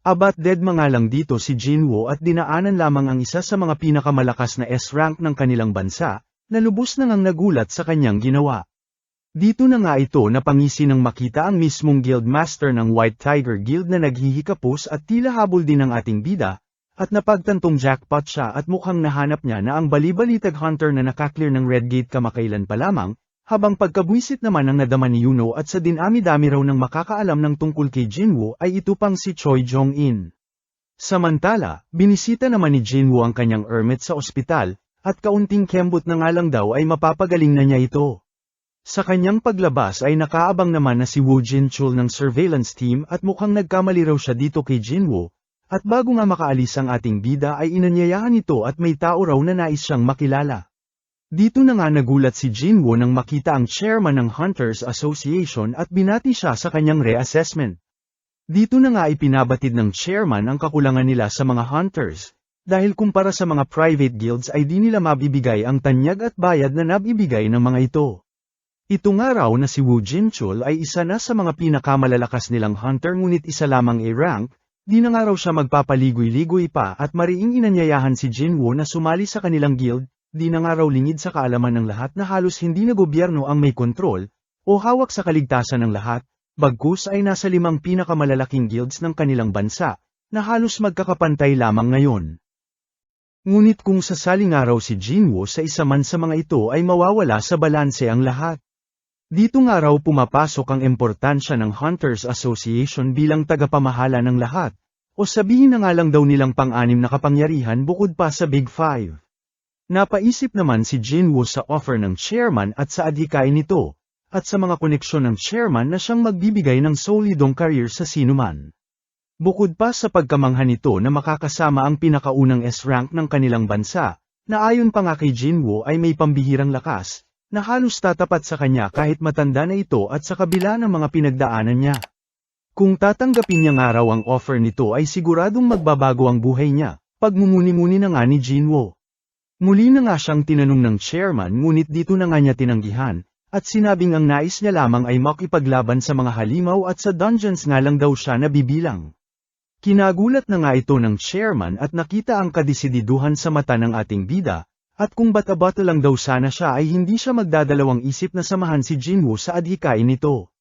Abat dead mga lang dito si Jinwoo at dinaanan lamang ang isa sa mga pinakamalakas na S-rank ng kanilang bansa, na lubos na ngang nagulat sa kanyang ginawa. Dito na nga ito napangisi nang makita ang mismong guildmaster ng White Tiger Guild na naghihikapos at tila habol din ng ating bida, at napagtantong jackpot siya at mukhang nahanap niya na ang balibalitag hunter na nakaklear ng Red Gate kamakailan pa lamang, habang pagkabwisit naman ang nadama ni Yuno at sa dinami-dami raw ng makakaalam ng tungkol kay Jinwoo ay ito pang si Choi Jong-in. Samantala, binisita naman ni Jinwoo ang kanyang hermit sa ospital, at kaunting kembot na nga lang daw ay mapapagaling na niya ito. Sa kanyang paglabas ay nakaabang naman na si Woo Jin-chul ng surveillance team at mukhang nagkamali raw siya dito kay Jinwoo, at bago nga makaalis ang ating bida ay inanyayahan ito at may tao raw na nais siyang makilala. Dito na nga nagulat si Jinwoo nang makita ang chairman ng Hunters Association at binati siya sa kanyang reassessment. Dito na nga ipinabatid ng chairman ang kakulangan nila sa mga hunters, dahil kumpara sa mga private guilds ay di nila mabibigay ang tanyag at bayad na nabibigay ng mga ito. Ito nga raw na si Woo Jin-chul ay isa na sa mga pinakamalalakas nilang hunter ngunit isa lamang A-rank, di na nga raw siya magpapaligoy-ligoy pa at mariing inanyayahan si Jinwoo na sumali sa kanilang guild, di na nga raw lingid sa kaalaman ng lahat na halos hindi na gobyerno ang may kontrol, o hawak sa kaligtasan ng lahat, bagkus ay nasa 5 pinakamalalaking guilds ng kanilang bansa, na halos magkakapantay lamang ngayon. Ngunit kung sasali nga raw si Jinwoo sa isa man sa mga ito ay mawawala sa balanse ang lahat. Dito nga raw pumapasok ang importansya ng Hunters Association bilang tagapamahala ng lahat, o sabihin na nga lang daw nilang pang-anim na kapangyarihan bukod pa sa Big Five. Napaisip naman si Jinwoo sa offer ng chairman at sa adhikain nito, at sa mga koneksyon ng chairman na siyang magbibigay ng solidong career sa sinuman. Bukod pa sa pagkamangha nito na makakasama ang pinakaunang S-rank ng kanilang bansa, na ayon pa nga kay Jinwoo ay may pambihirang lakas, na halos tatapat sa kanya kahit matanda na ito at sa kabila ng mga pinagdaanan niya. Kung tatanggapin niya nga raw ang offer nito ay siguradong magbabago ang buhay niya, pagmumuni-muni na nga ni Jinwoo. Muli na nga siyang tinanong ng chairman ngunit dito na nga niya tinanggihan, at sinabing ang nais niya lamang ay makipaglaban sa mga halimaw at sa dungeons nga lang daw siya nabibilang. Kinagulat na nga ito ng chairman at nakita ang kadesididuhan sa mata ng ating bida, at kung bata-bata lang daw sana siya ay hindi siya magdadalawang isip na samahan si Jinwoo sa adhikain nito.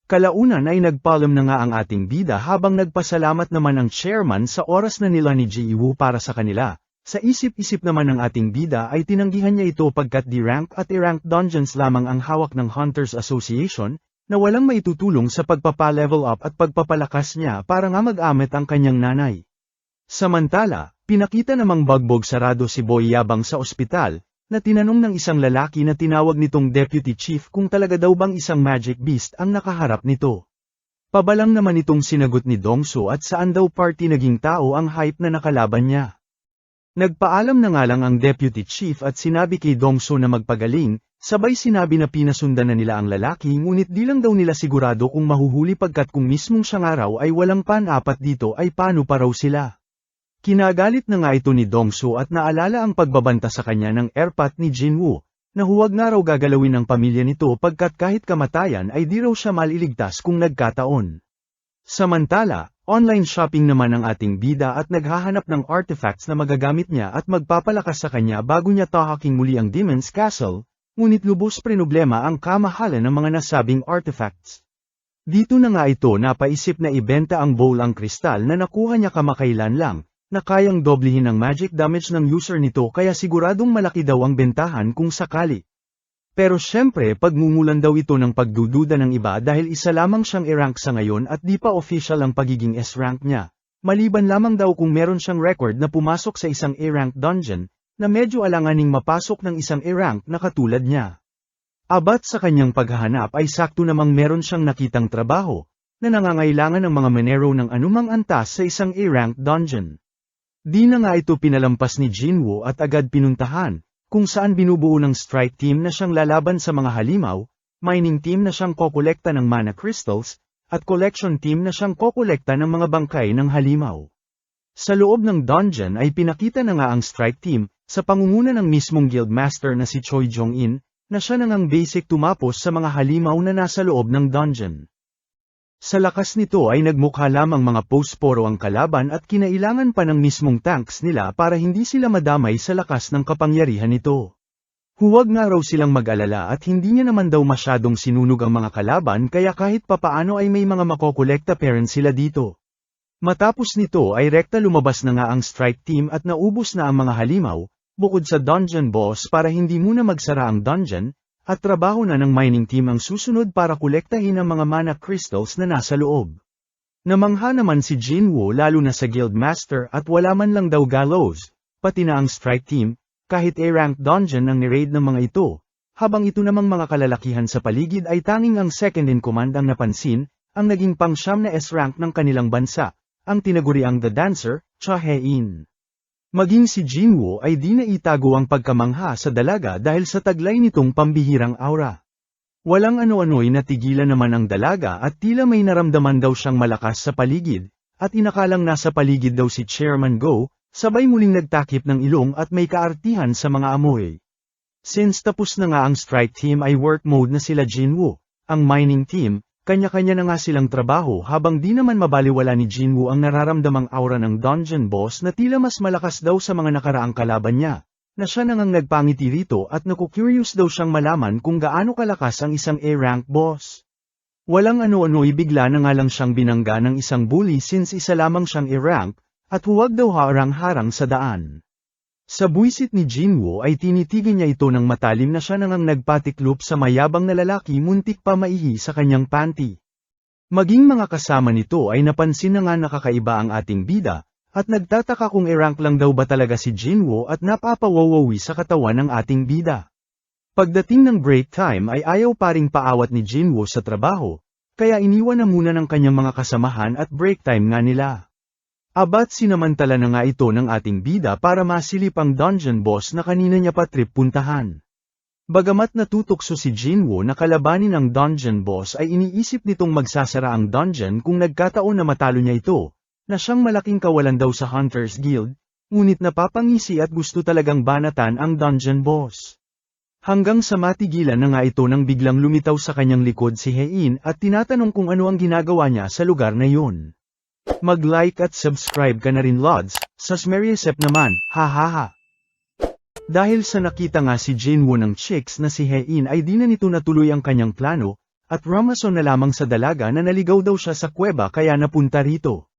Kalaunan ay nagpaalam na nga ang ating bida habang nagpasalamat naman ang chairman sa oras na nila ni Ji-woo para sa kanila. Sa isip-isip naman ng ating bida ay tinanggihan niya ito pagkat D-rank at E-rank dungeons lamang ang hawak ng Hunters Association, na walang maitutulong sa pagpapa-level up at pagpapalakas niya para nga mag-amit ang kanyang nanay. Samantala, pinakita namang bagbog sarado si Boy Yabang sa ospital, na tinanong ng isang lalaki na tinawag nitong Deputy Chief kung talaga daw bang isang magic beast ang nakaharap nito. Pabalang naman itong sinagot ni Dongso at saan daw party naging tao ang hype na nakalaban niya. Nagpaalam na nga lang ang Deputy Chief at sinabi kay Dongso na magpagaling, Sabay sinabi na pinasundan na nila ang lalaki ngunit di lang daw nila sigurado kung mahuhuli pagkat kung mismong siyang araw ay walang pan-apat dito ay paano pa raw sila. Kinagalit na nga ito ni Dongsu at naalala ang pagbabanta sa kanya ng airpat ni Jinwoo, na huwag nga raw gagalawin ng pamilya nito pagkat kahit kamatayan ay di raw siya maliligtas kung nagkataon. Samantala, online shopping naman ang ating bida at naghahanap ng artifacts na magagamit niya at magpapalakas sa kanya bago niya tahaking muli ang Demon's Castle, ngunit lubos problema ang kamahalan ng mga nasabing artifacts. Dito na nga ito napaisip na ibenta ang bowl ang kristal na nakuha niya kamakailan lang, na kayang doblehin ang magic damage ng user nito kaya siguradong malaki daw ang bentahan kung sakali. Pero syempre pagmumulan daw ito ng pagdududa ng iba dahil isa lamang siyang i-rank sa ngayon at di pa official ang pagiging S-rank niya, maliban lamang daw kung meron siyang record na pumasok sa isang A-rank dungeon, na medyo alanganing mapasok ng isang A-rank na katulad niya. Abat sa kanyang paghahanap ay sakto namang meron siyang nakitang trabaho, na nangangailangan ng mga menero ng anumang antas sa isang A-rank dungeon. Di na nga ito pinalampas ni Jinwoo at agad pinuntahan, kung saan binubuo ng strike team na siyang lalaban sa mga halimaw, mining team na siyang kokolekta ng mana crystals, at collection team na siyang kokolekta ng mga bangkay ng halimaw. Sa loob ng dungeon ay pinakita na nga ang strike team, sa pangunguna ng mismong guildmaster na si Choi Jong-in, na siya na ngang basic tumapos sa mga halimaw na nasa loob ng dungeon. Sa lakas nito ay nagmukha lamang mga posporo ang kalaban at kinailangan pa ng mismong tanks nila para hindi sila madamay sa lakas ng kapangyarihan nito. Huwag nga raw silang mag-alala at hindi niya naman daw masyadong sinunog ang mga kalaban kaya kahit papaano ay may mga makokolekta pa rin sila dito. Matapos nito ay rekta lumabas na nga ang strike team at naubos na ang mga halimaw, bukod sa dungeon boss para hindi muna magsara ang dungeon, at trabaho na ng mining team ang susunod para kolektahin ang mga mana crystals na nasa loob. Namangha naman si Jinwoo lalo na sa guildmaster at wala man lang daw gallows, pati na ang strike team, kahit A-rank dungeon ang ni-raid ng mga ito, habang ito namang mga kalalakihan sa paligid ay tanging ang second in command ang napansin, ang naging pang-siyam na S-rank ng kanilang bansa, ang tinaguriang The Dancer, Cha Hae-in. Maging si Jinwoo ay di na itago ang pagkamangha sa dalaga dahil sa taglay nitong pambihirang aura. Walang ano-ano'y natigilan naman ang dalaga at tila may naramdaman daw siyang malakas sa paligid, at inakalang nasa paligid daw si Chairman Go, sabay muling nagtakip ng ilong at may kaartihan sa mga amoy. Since tapos na nga ang strike team ay work mode na sila Jinwoo, ang mining team, kanya-kanya na nga silang trabaho habang di naman mabaliwala ni Jinwoo ang nararamdamang aura ng dungeon boss na tila mas malakas daw sa mga nakaraang kalaban niya, na siya nang nagpangiti rito at naku-curious daw siyang malaman kung gaano kalakas ang isang A-rank boss. Walang ano-ano'y bigla na nga lang siyang binangga ng isang bully since isa lamang siyang A-rank, at huwag daw harang-harang sa daan. Sa buwisit ni Jinwoo ay tinitigan niya ito ng matalim na siya nang nagpatiklop sa mayabang na lalaki muntik pa maihi sa kanyang panty. Maging mga kasama nito ay napansin na nga nakakaiba ang ating bida, at nagtataka kung i-rank lang daw ba talaga si Jinwoo at napapawawawi sa katawan ng ating bida. Pagdating ng break time ay ayaw pa ring paawat ni Jinwoo sa trabaho, kaya iniwan na muna ng kanyang mga kasamahan at break time nga nila. Abat sinamantala na nga ito ng ating bida para masilip ang dungeon boss na kanina niya pa trip puntahan. Bagamat natutokso si Jinwoo na kalabanin ang dungeon boss ay iniisip nitong magsasara ang dungeon kung nagkataon na matalo niya ito, na siyang malaking kawalan daw sa Hunters Guild, ngunit napapangisi at gusto talagang banatan ang dungeon boss. Hanggang sa matigilan na nga ito nang biglang lumitaw sa kanyang likod si Hae-in at tinatanong kung ano ang ginagawa niya sa lugar na yun. Mag-like at subscribe ka na rin Lods, sas Mariasep naman, ha. Dahil sa nakita nga si Jinwoo ng chicks na si Hae-in ay di na nito natuloy ang kanyang plano, at ramason na lamang sa dalaga na naligaw daw siya sa kuweba kaya napunta rito.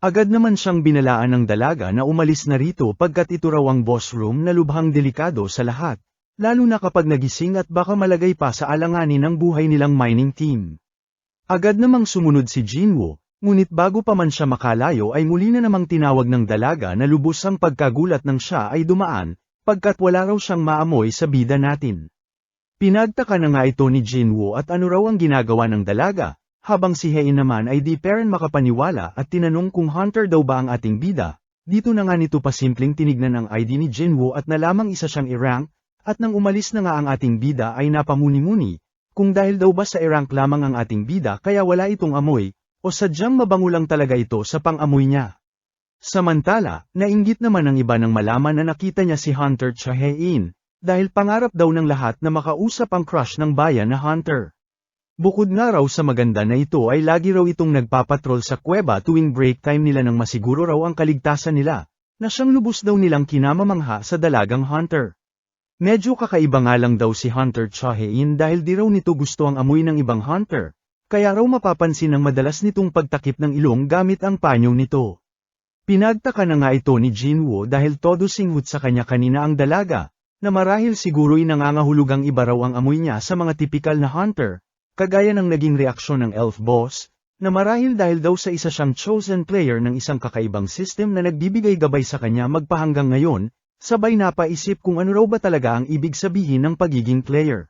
Agad naman siyang binalaan ng dalaga na umalis na rito pagkat ito raw ang boss room na lubhang delikado sa lahat, lalo na kapag nagising at baka malagay pa sa alanganin ang buhay nilang mining team. Agad namang sumunod si Jinwoo. Ngunit bago pa man siya makalayo ay muli na namang tinawag ng dalaga na lubos ang pagkagulat ng siya ay dumaan, pagkat wala raw siyang maamoy sa bida natin. Pinagtaka na nga ito ni Jinwoo at ano raw ang ginagawa ng dalaga, habang si Hae naman ay di pa rin makapaniwala at tinanong kung hunter daw ba ang ating bida. Dito na nga nito pa simpleng tinignan ang ID ni Jinwoo at na lamang isa siyang i-rank, At nang umalis na nga ang ating bida ay napamuni-muni, kung dahil daw ba sa rank lamang ang ating bida kaya wala itong amoy, o sadyang mabango lang talaga ito sa pang-amoy niya. Samantala, nainggit naman ang iba nang malaman na nakita niya si Hunter Chahain, dahil pangarap daw ng lahat na makausap ang crush ng bayan na Hunter. Bukod nga raw sa maganda na ito ay lagi raw itong nagpapatrol sa kuweba tuwing break time nila nang masiguro raw ang kaligtasan nila, na siyang lubos daw nilang kinamamangha sa dalagang Hunter. Medyo kakaiba nga lang daw si Hunter Chahain dahil di raw nito gusto ang amoy ng ibang Hunter, kaya raw mapapansin ang madalas nitong pagtakip ng ilong gamit ang panyo nito. Pinagtaka na nga ito ni Jinwoo dahil todo singhut sa kanya kanina ang dalaga, na marahil siguro'y nangangahulugang iba raw ang amoy niya sa mga tipikal na Hunter, kagaya ng naging reaksyon ng Elf Boss, na marahil dahil daw sa isa siyang chosen player ng isang kakaibang system na nagbibigay gabay sa kanya magpahanggang ngayon, sabay napaisip kung ano raw ba talaga ang ibig sabihin ng pagiging player.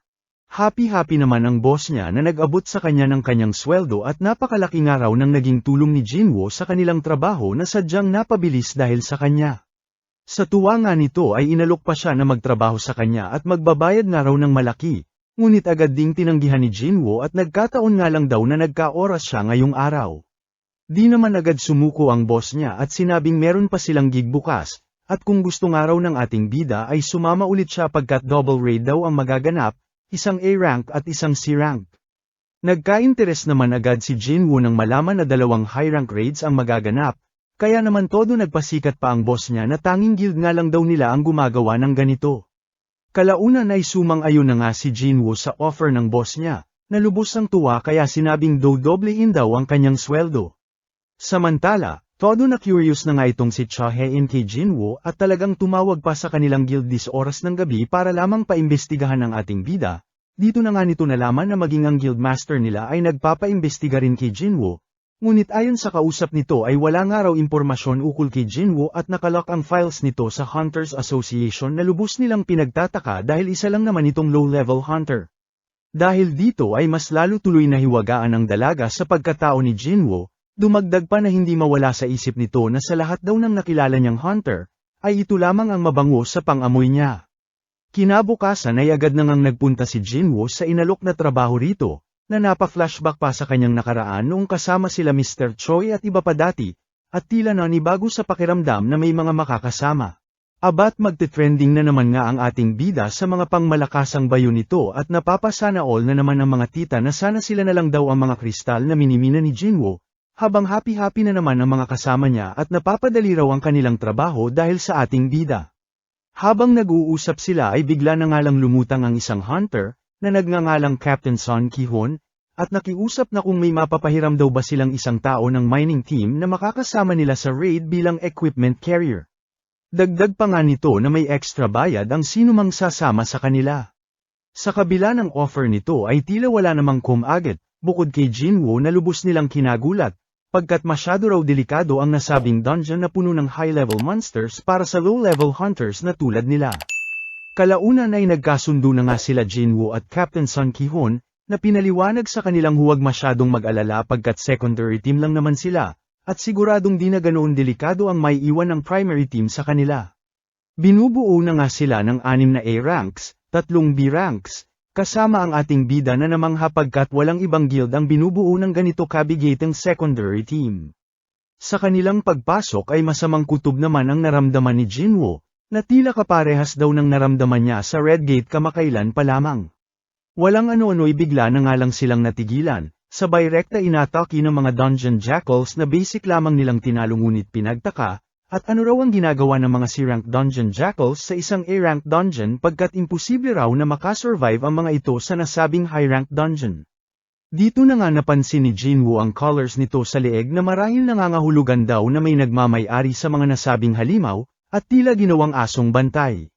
Happy-happy naman ang boss niya na nag-abot sa kanya ng kanyang sweldo at napakalaki nga raw ng naging tulong ni Jinwoo sa kanilang trabaho na sadyang napabilis dahil sa kanya. Sa tuwa nga nito ay inalok pa siya na magtrabaho sa kanya at magbabayad nga raw ng malaki, ngunit agad ding tinanggihan ni Jinwoo at nagkataon nga lang daw na nagka-oras siya ngayong araw. Di naman agad sumuko ang boss niya at sinabing meron pa silang gig bukas, at kung gusto nga raw ng ating bida ay sumama ulit siya pagkat double raid daw ang magaganap, isang A-rank at isang C-rank. Nagka-interes naman agad si Jinwoo nang malaman na dalawang high-rank raids ang magaganap, kaya naman todo nagpasikat pa ang boss niya na tanging guild nga lang daw nila ang gumagawa ng ganito. Kalaunan ay sumang-ayon na nga si Jinwoo sa offer ng boss niya, na lubos ang tuwa kaya sinabing doblehin daw ang kanyang sweldo. Samantala, todo na curious na nga itong si Chahain kay Jinwoo at talagang tumawag pa sa kanilang guild this oras ng gabi para lamang paimbestigahan ng ating bida. Dito na nga nito nalaman na maging ang guildmaster nila ay nagpapaimbestiga rin kay Jinwoo, ngunit ayon sa kausap nito ay wala nga raw impormasyon ukol kay Jinwoo at nakalock ang files nito sa Hunters Association na lubos nilang pinagtataka dahil isa lang naman itong low-level hunter. Dahil dito ay mas lalo tuloy na hiwagaan ang dalaga sa pagkatao ni Jinwoo. Dumagdag pa na hindi mawala sa isip nito na sa lahat daw ng nakilala niyang hunter, ay ito lamang ang mabango sa pang-amoy niya. Kinabukasan ay agad nang nagpunta si Jinwoo sa inalok na trabaho rito, na napa-flashback pa sa kanyang nakaraan noong kasama sila Mr. Choi at iba pa dati, at tila nanibago sa pakiramdam na may mga makakasama. Abat magte-trending na naman nga ang ating bida sa mga pangmalakasang bayo nito at napapasana all na naman ang mga tita na sana sila na lang daw ang mga kristal na minimina ni Jinwoo. Habang happy-happy na naman ang mga kasama niya at napapadali raw ang kanilang trabaho dahil sa ating bida. Habang nag-uusap sila ay bigla na nga lang lumutang ang isang hunter, na nagngangalang Captain Son Ki-hon, at nakiusap na kung may mapapahiram daw ba silang isang tao ng mining team na makakasama nila sa raid bilang equipment carrier. Dagdag pa nga nito na may extra bayad ang sinumang sasama sa kanila. Sa kabila ng offer nito ay tila wala namang kumagit, bukod kay Jinwoo na lubos nilang kinagulat, pagkat masyado raw delikado ang nasabing dungeon na puno ng high-level monsters para sa low-level hunters na tulad nila. Kalaunan ay nagkasundo na nga sila Jinwoo at Captain Son Ki-hon, na pinaliwanag sa kanilang huwag masyadong mag-alala pagkat secondary team lang naman sila, at siguradong di na ganoon delikado ang may iwan ng primary team sa kanila. Binubuo na nga sila ng 6 na A ranks, 3 B ranks, kasama ang ating bida na namangha pagkat walang ibang guild ang binubuo ng ganito kabigatang secondary team. Sa kanilang pagpasok ay masamang kutob naman ang naramdaman ni Jinwoo, na tila kaparehas daw ng naramdaman niya sa Red Gate kamakailan pa lamang. Walang ano-ano'y bigla na nga lang silang natigilan, sabay rekta inatake ng mga dungeon jackals na basic lamang nilang tinalo ngunit pinagtaka, at ano raw ang ginagawa ng mga C-rank dungeon jackals sa isang A-rank dungeon pagkat imposible raw na makasurvive ang mga ito sa nasabing high-rank dungeon. Dito na nga napansin ni Jinwoo ang colors nito sa leeg na marahil nangangahulugan daw na may nagmamay-ari sa mga nasabing halimaw, at tila ginawang asong bantay.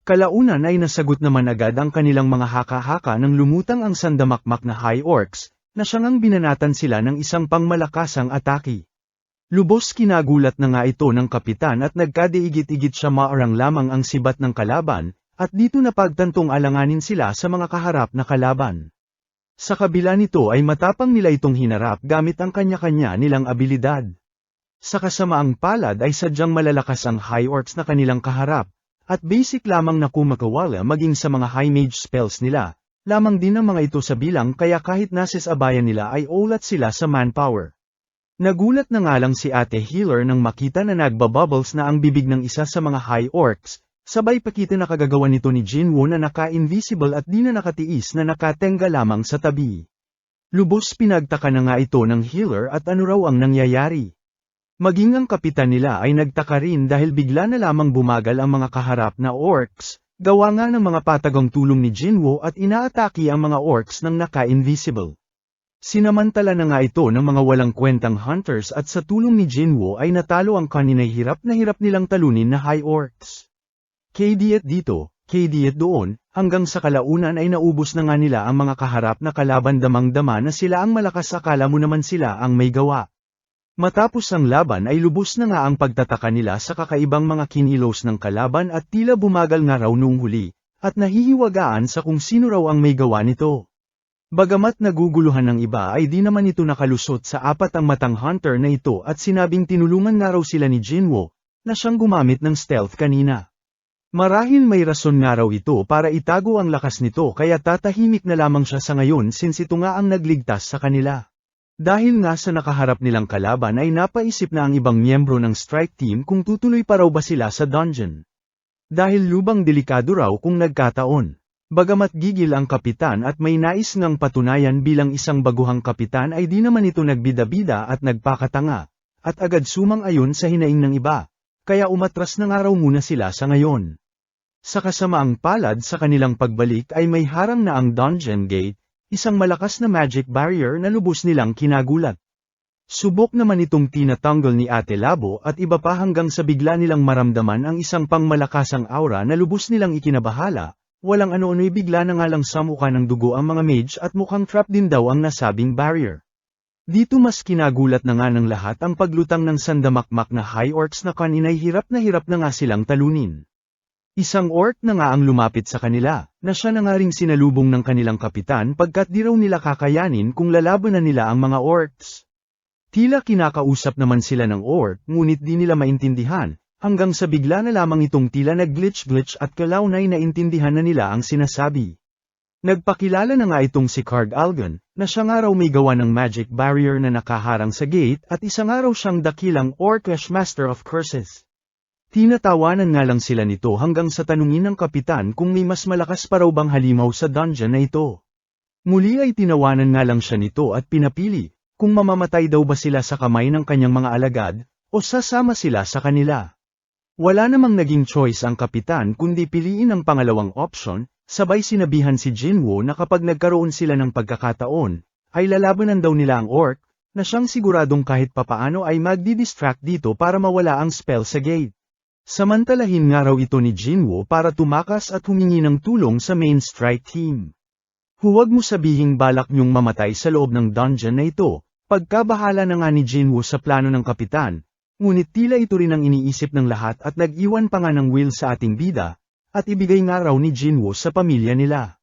Kalaunan ay nasagot naman agad ang kanilang mga haka-haka nang lumutang ang sandamakmak na high orcs, na siyang binanatan sila ng isang pangmalakasang atake. Lubos kinagulat na nga ito ng kapitan at nagkadiigit-igit siya maarang lamang ang sibat ng kalaban, at dito napagtantong alanganin sila sa mga kaharap na kalaban. Sa kabila nito ay matapang nila itong hinarap gamit ang kanya-kanya nilang abilidad. Sa kasamaang palad ay sadyang malalakas ang high orcs na kanilang kaharap, At basic lamang na kumakawala maging sa mga high mage spells nila, lamang din ang mga ito sa bilang kaya kahit nasa sabayan nila ay ulat sila sa manpower. Nagulat na nga lang si Ate Healer nang makita na nagbabubbles na ang bibig ng isa sa mga high orcs, sabay pakita na kagagawa nito ni Jinwoo na naka-invisible at di na nakatiis na nakatenga lamang sa tabi. Lubos pinagtaka na nga ito ng healer at ano raw ang nangyayari. Maging ang kapitan nila ay nagtaka rin dahil bigla na lamang bumagal ang mga kaharap na orcs, gawa nga ng mga patagang tulong ni Jinwoo at inaatake ang mga orcs ng naka-invisible. Sinamantala na nga ito ng mga walang kwentang hunters at sa tulong ni Jinwoo ay natalo ang kanina'y hirap na hirap nilang talunin na high orcs. KD at dito, KD at doon, hanggang sa kalaunan ay naubos na nga nila ang mga kaharap na kalaban damang-dama na sila ang malakas akala mo naman sila ang may gawa. Matapos ang laban ay lubos na nga ang pagtataka nila sa kakaibang mga kinilos ng kalaban at tila bumagal nga raw noong huli, at nahihiwagaan sa kung sino raw ang may gawa nito. Bagamat naguguluhan ng iba ay di naman ito nakalusot sa apat ang matang hunter na ito at sinabing tinulungan nga raw sila ni Jinwoo, na siyang gumamit ng stealth kanina. Marahil may rason nga raw ito para itago ang lakas nito kaya tatahimik na lamang siya sa ngayon since ito nga ang nagligtas sa kanila. Dahil nga sa nakaharap nilang kalaban ay napaisip na ang ibang miyembro ng strike team kung tutuloy pa raw ba sila sa dungeon. Dahil lubang delikado raw kung nagkataon. Bagamat gigil ang kapitan at may nais ngang patunayan bilang isang baguhang kapitan ay di naman ito nagbida-bida at nagpakatanga, at agad sumang-ayon sa hinaing ng iba. Kaya umatras na nga raw muna sila sa ngayon. Sa kasamaang palad sa kanilang pagbalik ay may harang na ang dungeon gate, isang malakas na magic barrier na lubos nilang kinagulat. Subok naman itong tinatanggal ni Ate Labo at iba pa hanggang sa bigla nilang maramdaman ang isang pangmalakasang aura na lubos nilang ikinabahala, walang ano-ano'y bigla na nga lang sa mukha ng dugo ang mga mage at mukhang trap din daw ang nasabing barrier. Dito mas kinagulat na nga ng lahat ang paglutang ng sandamakmak na high orcs na kanina'y hirap na nga silang talunin. Isang orc na nga ang lumapit sa kanila, na siya na nga ring sinalubong ng kanilang kapitan pagkat di raw nila kakayanin kung lalabanan nila ang mga orcs. Tila kinakausap naman sila ng orc ngunit di nila maintindihan, hanggang sa bigla na lamang itong tila nag-glitch at kalaunay na intindihan na nila ang sinasabi. Nagpakilala na nga itong si Card Algon, na siya nga raw may gawa ng magic barrier na nakaharang sa gate at isa nga raw siyang dakilang Orcish Master of Curses. Tinatawanan nga lang sila nito hanggang sa tanungin ng kapitan kung may mas malakas pa raw bang halimaw sa dungeon na ito. Muli ay tinawanan nga lang siya nito at pinapili, kung mamamatay daw ba sila sa kamay ng kanyang mga alagad, o sasama sila sa kanila. Wala namang naging choice ang kapitan kundi piliin ang pangalawang option. Sabay sinabihan si Jinwoo na kapag nagkaroon sila ng pagkakataon, ay lalabanan daw nila ang orc, na siyang siguradong kahit papaano ay magdi-distract dito para mawala ang spell sa gate. Samantalahin nga raw ito ni Jinwoo para tumakas at humingi ng tulong sa main strike team. Huwag mo sabihing balak niyong mamatay sa loob ng dungeon na ito, pagkabahala na nga ni Jinwoo sa plano ng kapitan, ngunit tila ito rin ang iniisip ng lahat at nag-iwan pa nga ng will sa ating bida, at ibigay nga raw ni Jinwoo sa pamilya nila.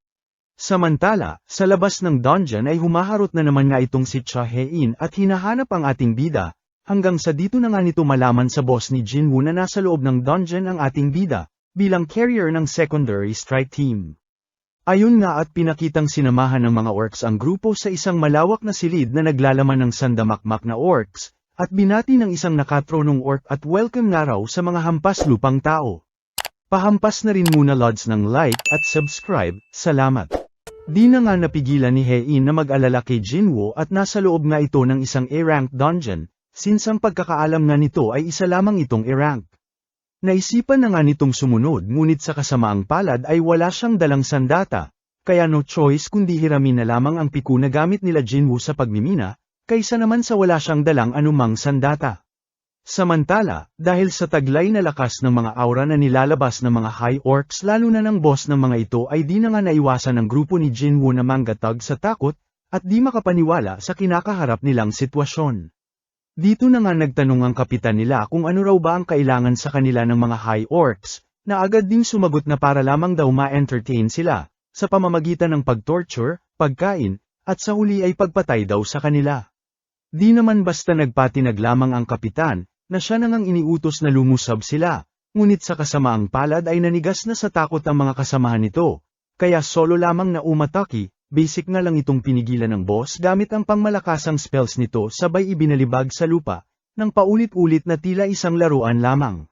Samantala, sa labas ng dungeon ay humaharot na naman nga itong si Cha Hae-in at hinahanap ang ating bida, hanggang sa dito na nga nito malaman sa boss ni Jinwoo na nasa loob ng dungeon ang ating bida, bilang carrier ng secondary strike team. Ayun nga at pinakitang sinamahan ng mga orcs ang grupo sa isang malawak na silid na naglalaman ng sandamakmak na orcs, at binati ng isang nakatronong orc at welcome nga raw sa mga hampas lupang tao. Pahampas na rin muna lods ng like at subscribe, salamat. Di na nga napigilan ni Hae-in na mag-alala kay Jinwoo at nasa loob nga ito ng isang A-rank dungeon, since ang pagkakaalam nga nito ay isa lamang itong A-rank. Naisipan na nga nitong sumunod ngunit sa kasamaang palad ay wala siyang dalang sandata, kaya no choice kundi hiramin na lamang ang piku na gamit nila Jinwoo sa pagmimina, kaysa naman sa wala siyang dalang anumang sandata. Samantala, dahil sa taglay na lakas ng mga aura na nilalabas ng mga high orcs lalo na ng boss ng mga ito ay di na nga naiwasan ng grupo ni Jinwoo na manggatag sa takot, at di makapaniwala sa kinakaharap nilang sitwasyon. Dito na nga nagtanong ang kapitan nila kung ano raw ba ang kailangan sa kanila ng mga high orcs, na agad ding sumagot na para lamang daw ma-entertain sila, sa pamamagitan ng pag-torture, pagkain, at sa huli ay pagpatay daw sa kanila. Di naman basta nagpatinag lamang ang kapitan, na siya nang iniutos na lumusab sila, Ngunit sa kasamaang palad ay nanigas na sa takot ang mga kasamahan nito, kaya solo lamang na umatake, basic nga lang itong pinigilan ng boss gamit ang pangmalakasang spells nito sabay ibinalibag sa lupa, nang paulit-ulit na tila isang laruan lamang.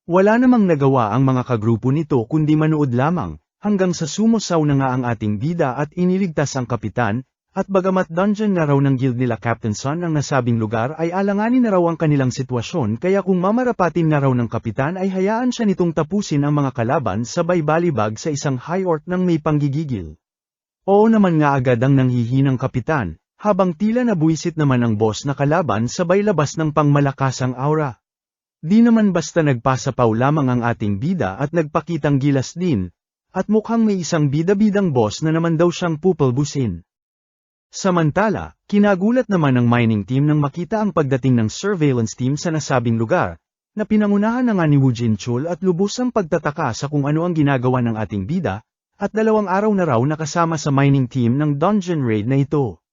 Wala namang nagawa ang mga kagrupo nito kundi manood lamang, hanggang sa sumusaw na nga ang ating bida at iniligtas ang kapitan, at bagamat dungeon na raw ng guild nila Captain Sun ang nasabing lugar ay alanganin na raw ang kanilang sitwasyon kaya kung mamarapatin na raw ng kapitan ay hayaan siya nitong tapusin ang mga kalaban sabay balibag sa isang high orc ng may panggigigil. Oo naman nga agad ang nanghihinang kapitan, habang tila nabuisit naman ang boss na kalaban sabay labas ng pangmalakasang aura. Di naman basta nagpasapaw lamang ang ating bida at nagpakitang gilas din, at mukhang may isang bida-bidang boss na naman daw siyang pupulbusin. Samantala, kinagulat naman ng mining team nang makita ang pagdating ng surveillance team sa nasabing lugar, na pinangunahan na nga ni Wu Jinchul at lubusang pagtataka sa kung ano ang ginagawa ng ating bida, at 2 araw na raw nakasama sa mining team ng dungeon raid na ito.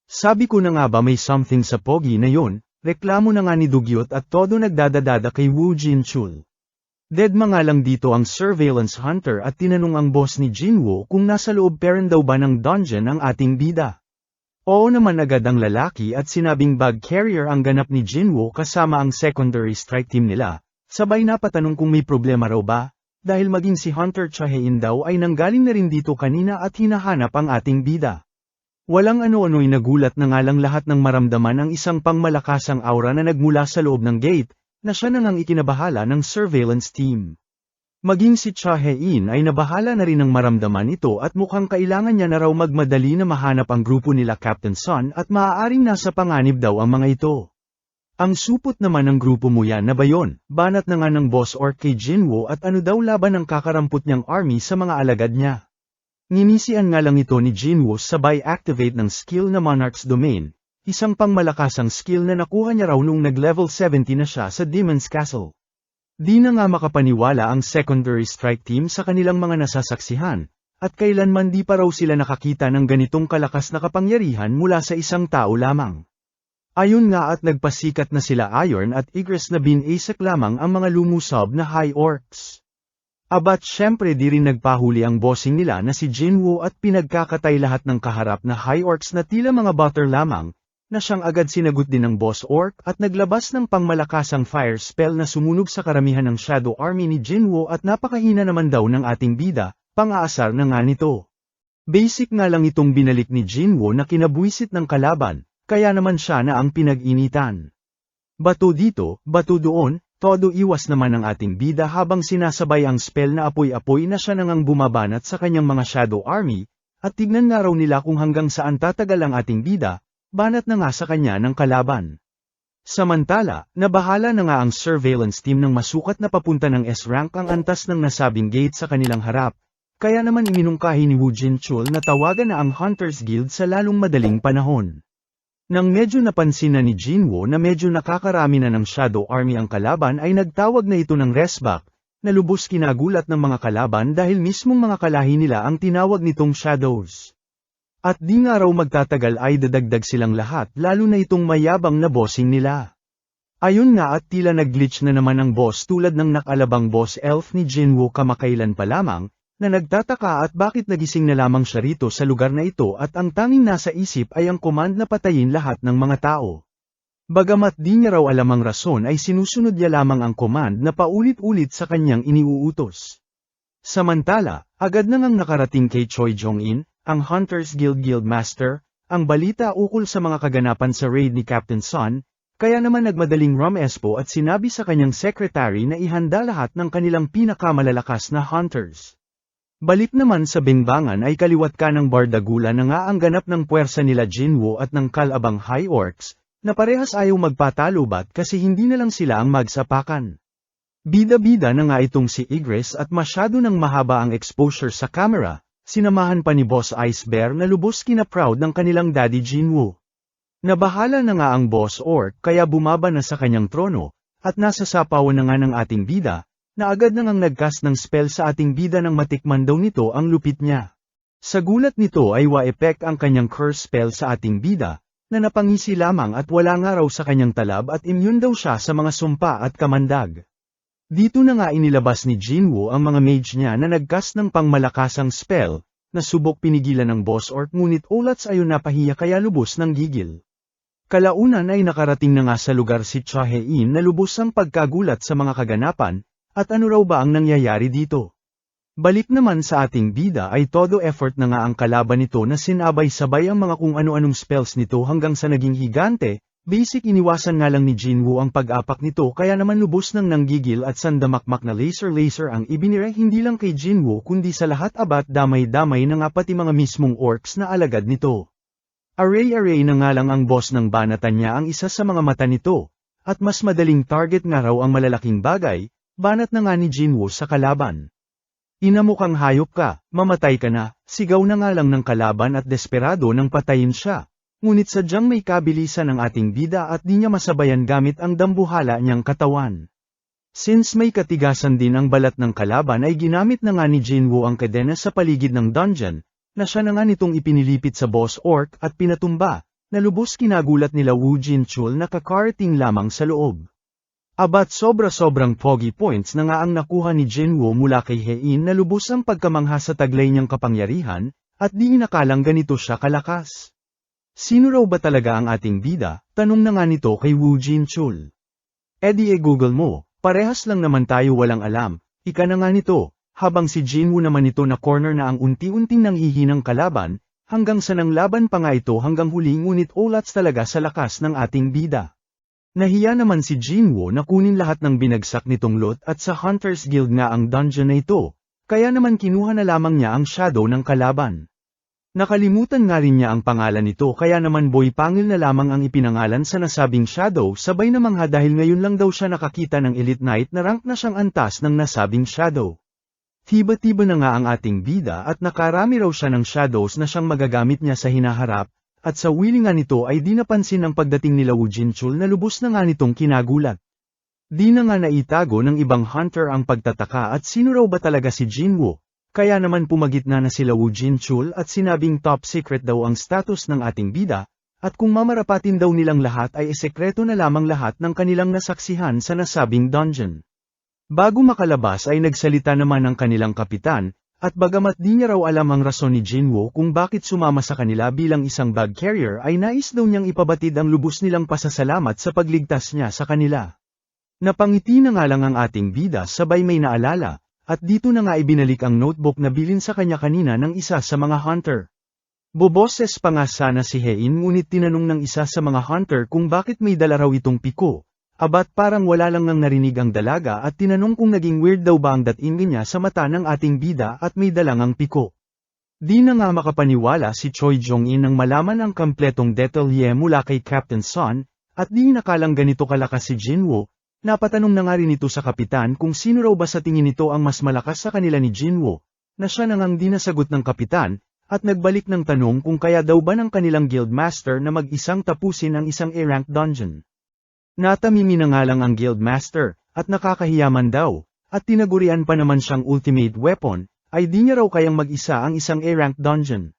Sabi ko na nga ba may something sa pogi na yon, reklamo na nga ni Dugyot at todo nagdadadada kay Wu Jinchul. Deadma nga lang dito ang surveillance hunter at tinanong ang boss ni Jinwo kung nasa loob pa rin daw ba ng dungeon ang ating bida. Oo naman agad ang lalaki at sinabing bag carrier ang ganap ni Jinwo kasama ang secondary strike team nila, sabay napatanong kung may problema raw ba, dahil maging si Hunter Chahein daw ay nanggaling na rin dito kanina at hinahanap ang ating bida. Walang ano-ano'y nagulat na nga lang lahat ng maramdaman ang isang pangmalakasang aura na nagmula sa loob ng gate, na siya na ngang ikinabahala ng surveillance team. Maging si Chahein ay nabahala na rin ng maramdaman ito at mukhang kailangan niya na raw magmadali na mahanap ang grupo nila Captain Sun at maaaring nasa panganib daw ang mga ito. Ang supot naman ng grupo mo yan na ba yon? Banat na nga ng boss orc kay Jinwo at ano daw laban ng kakarampot niyang army sa mga alagad niya. Ninisian nga lang ito ni Jinwo sabay activate ng skill na Monarch's Domain, isang pangmalakasang skill na nakuha niya raw nung nag-level 70 na siya sa Demon's Castle. Di na nga makapaniwala ang secondary strike team sa kanilang mga nasasaksihan, at kailanman di pa raw sila nakakita ng ganitong kalakas na kapangyarihan mula sa isang tao lamang. Ayun nga at nagpasikat na sila Iron at Igris na binasak lamang ang mga lumusob na high orcs. Abat syempre di rin nagpahuli ang bossing nila na si Jinwo at pinagkakatay lahat ng kaharap na high orcs na tila mga butter lamang, na siyang agad sinagot din ng boss orc at naglabas ng pangmalakasang fire spell na sumunog sa karamihan ng shadow army ni Jinwo at napakahina naman daw ng ating bida, pang-aasar na nga nito. Basic nga lang itong binalik ni Jinwo na kinabuisit ng kalaban, kaya naman siya na ang pinag-initan. Bato dito, bato doon, todo iwas naman ang ating bida habang sinasabay ang spell na apoy-apoy na siya nang bumabanat sa kanyang mga shadow army, at tignan nga raw nila kung hanggang saan tatagal ang ating bida, banat na nga sa kanya ng kalaban. Samantala, nabahala na nga ang surveillance team ng masukat na papunta ng S-rank ang antas ng nasabing gate sa kanilang harap, kaya naman iminungkahi ni Wu Jinchul na tawagan na ang Hunters Guild sa lalong madaling panahon. Nang medyo napansin na ni Jinwo na medyo nakakarami na ng Shadow Army ang kalaban ay nagtawag na ito ng resback, na lubos kinagulat ng mga kalaban dahil mismong mga kalahi nila ang tinawag nitong Shadows. At di nga raw magtatagal ay dadagdag silang lahat lalo na itong mayabang na bossing nila. Ayun nga at tila nag-glitch na naman ang boss tulad ng nakalabang boss elf ni Jinwo kamakailan pa lamang, na nagtataka at bakit nagising na lamang siya rito sa lugar na ito at ang tanging nasa isip ay ang command na patayin lahat ng mga tao. Bagamat di niya raw alam ang rason ay sinusunod niya lamang ang command na paulit-ulit sa kanyang iniuutos. Samantala, agad na ngang nakarating kay Choi Jong-in, ang Hunters Guild Guildmaster, ang balita ukol sa mga kaganapan sa raid ni Captain Sun, kaya naman nagmadaling rumespo at sinabi sa kanyang secretary na ihanda lahat ng kanilang pinakamalalakas na hunters. Balik naman sa bingbangan ay kaliwat ka ng Bardagula na nga ang ganap ng puwersa nila Jinwo at ng kalabang High Orcs, na parehas ayaw magpatalubat kasi hindi na lang sila ang magsapakan. Bida-bida na nga itong si Igris at masyado nang mahaba ang exposure sa camera, sinamahan pa ni Boss Ice Bear na lubos kina-proud ng kanilang daddy Jinwo. Nabahala na nga ang Boss Orc kaya bumaba na sa kanyang trono, at nasa sapawan na nga ng ating bida, na agad na ngang nagcast ng spell sa ating bida nang matikman daw nito ang lupit niya. Sa gulat nito ay wa-effect ang kanyang curse spell sa ating bida, na napangisi lamang at wala nga raw sa kanyang talab at immune daw siya sa mga sumpa at kamandag. Dito na nga inilabas ni Jinwoo ang mga mage niya na nagcast ng pangmalakasang spell, na subok pinigilan ng boss orc ngunit ulats ayon napahiya kaya lubos ng gigil. Kalaunan ay nakarating na nga sa lugar si Chae-in na lubos ang pagkagulat sa mga kaganapan, at ano raw ba ang nangyayari dito? Balik naman sa ating bida ay todo effort na nga ang kalaban nito na sinabay-sabay ang mga kung ano-anong spells nito hanggang sa naging higante. Basic iniwasan nga lang ni Jinwoo ang pag-apak nito kaya naman lubos nang nanggigil at sandamakmak na laser ang ibinira hindi lang kay Jinwoo kundi sa lahat abat damay-damay na nga pati mga mismong orcs na alagad nito. Array na nga lang ang boss ng banatan niya ang isa sa mga mata nito, at mas madaling target nga raw ang malalaking bagay, banat na nga ni Jinwoo sa kalaban. Inamukhang hayop ka, mamatay ka na, sigaw na nga lang ng kalaban at desperado nang patayin siya. Ngunit sadyang may kabilisan ang ating bida at di niya masabayan gamit ang dambuhala niyang katawan. Since may katigasan din ang balat ng kalaban ay ginamit na nga ni Jinwoo ang kadena sa paligid ng dungeon, na siya na nga nitong ipinilipit sa boss orc at pinatumba, na lubos kinagulat nila Wu Jinchul na kakarating lamang sa loob. Abat sobra-sobrang pogi points na nga ang nakuha ni Jinwoo mula kay Hein na lubos ang pagkamangha sa taglay niyang kapangyarihan, at di inakalang ganito siya kalakas. Sino raw ba talaga ang ating bida? Tanong na nga nito kay Wu Jinchul. Google mo, parehas lang naman tayo walang alam, ika na nga nito, habang si Jinwoo naman ito na corner na ang unti-unting nanghihinang kalaban, hanggang sa nanglaban pa nga ito hanggang huli ngunit ulats talaga sa lakas ng ating bida. Nahiya naman si Jinwoo na kunin lahat ng binagsak nitong loot at sa Hunter's Guild nga ang dungeon na ito, kaya naman kinuha na lamang niya ang shadow ng kalaban. Nakalimutan nga rin niya ang pangalan nito kaya naman Boy Pangil na lamang ang ipinangalan sa nasabing shadow sabay na mangha dahil ngayon lang daw siya nakakita ng Elite Knight na rank na siyang antas ng nasabing shadow. Tiba-tiba na nga ang ating bida at nakarami raw siya ng shadows na siyang magagamit niya sa hinaharap, at sa wilingan nito ay di napansin ang pagdating nila Wu Jinchul na lubos na nga nitong kinagulat. Di na nga naitago ng ibang hunter ang pagtataka at sino raw ba talaga si Jinwoo. Kaya naman pumagitna na sila Wu Jinchul at sinabing top secret daw ang status ng ating bida, at kung mamarapatin daw nilang lahat ay esekreto na lamang lahat ng kanilang nasaksihan sa nasabing dungeon. Bago makalabas ay nagsalita naman ang kanilang kapitan, at bagamat di niya raw alam ang rason ni Jinwoo kung bakit sumama sa kanila bilang isang bag carrier ay nais daw niyang ipabatid ang lubos nilang pasasalamat sa pagligtas niya sa kanila. Napangiti na nga lang ang ating bida sabay may naalala. At dito na nga ibinalik ang notebook na bilin sa kanya kanina ng isa sa mga hunter. Boboses pa nga sana si Hein ngunit tinanong ng isa sa mga hunter kung bakit may dala raw itong piko. Abat parang wala lang nang narinig ang dalaga at tinanong kung naging weird daw ba ang dating niya sa mata ng ating bida at may dalang ang piko. Di na nga makapaniwala si Choi Jong-in nang malaman ang kompletong detalye mula kay Captain Sun, at di nakalang ganito kalakas si Jinwoo. Napatanong na nga rin ito sa kapitan kung sino raw ba sa tingin nito ang mas malakas sa kanila ni Jinwoo, na siya nang di nasagot ng kapitan, at nagbalik ng tanong kung kaya daw ba ng kanilang guildmaster na mag-isang tapusin ang isang A-rank dungeon. Natamimi na nga lang ang guildmaster, at nakakahiyaman daw, at tinagurian pa naman siyang ultimate weapon, ay di niya raw kayang mag-isa ang isang A-rank dungeon.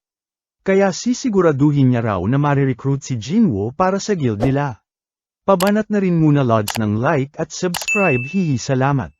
Kaya sisiguraduhin niya raw na marirecruit si Jinwoo para sa guild nila. Pabanat na rin muna lods ng like at subscribe. Salamat.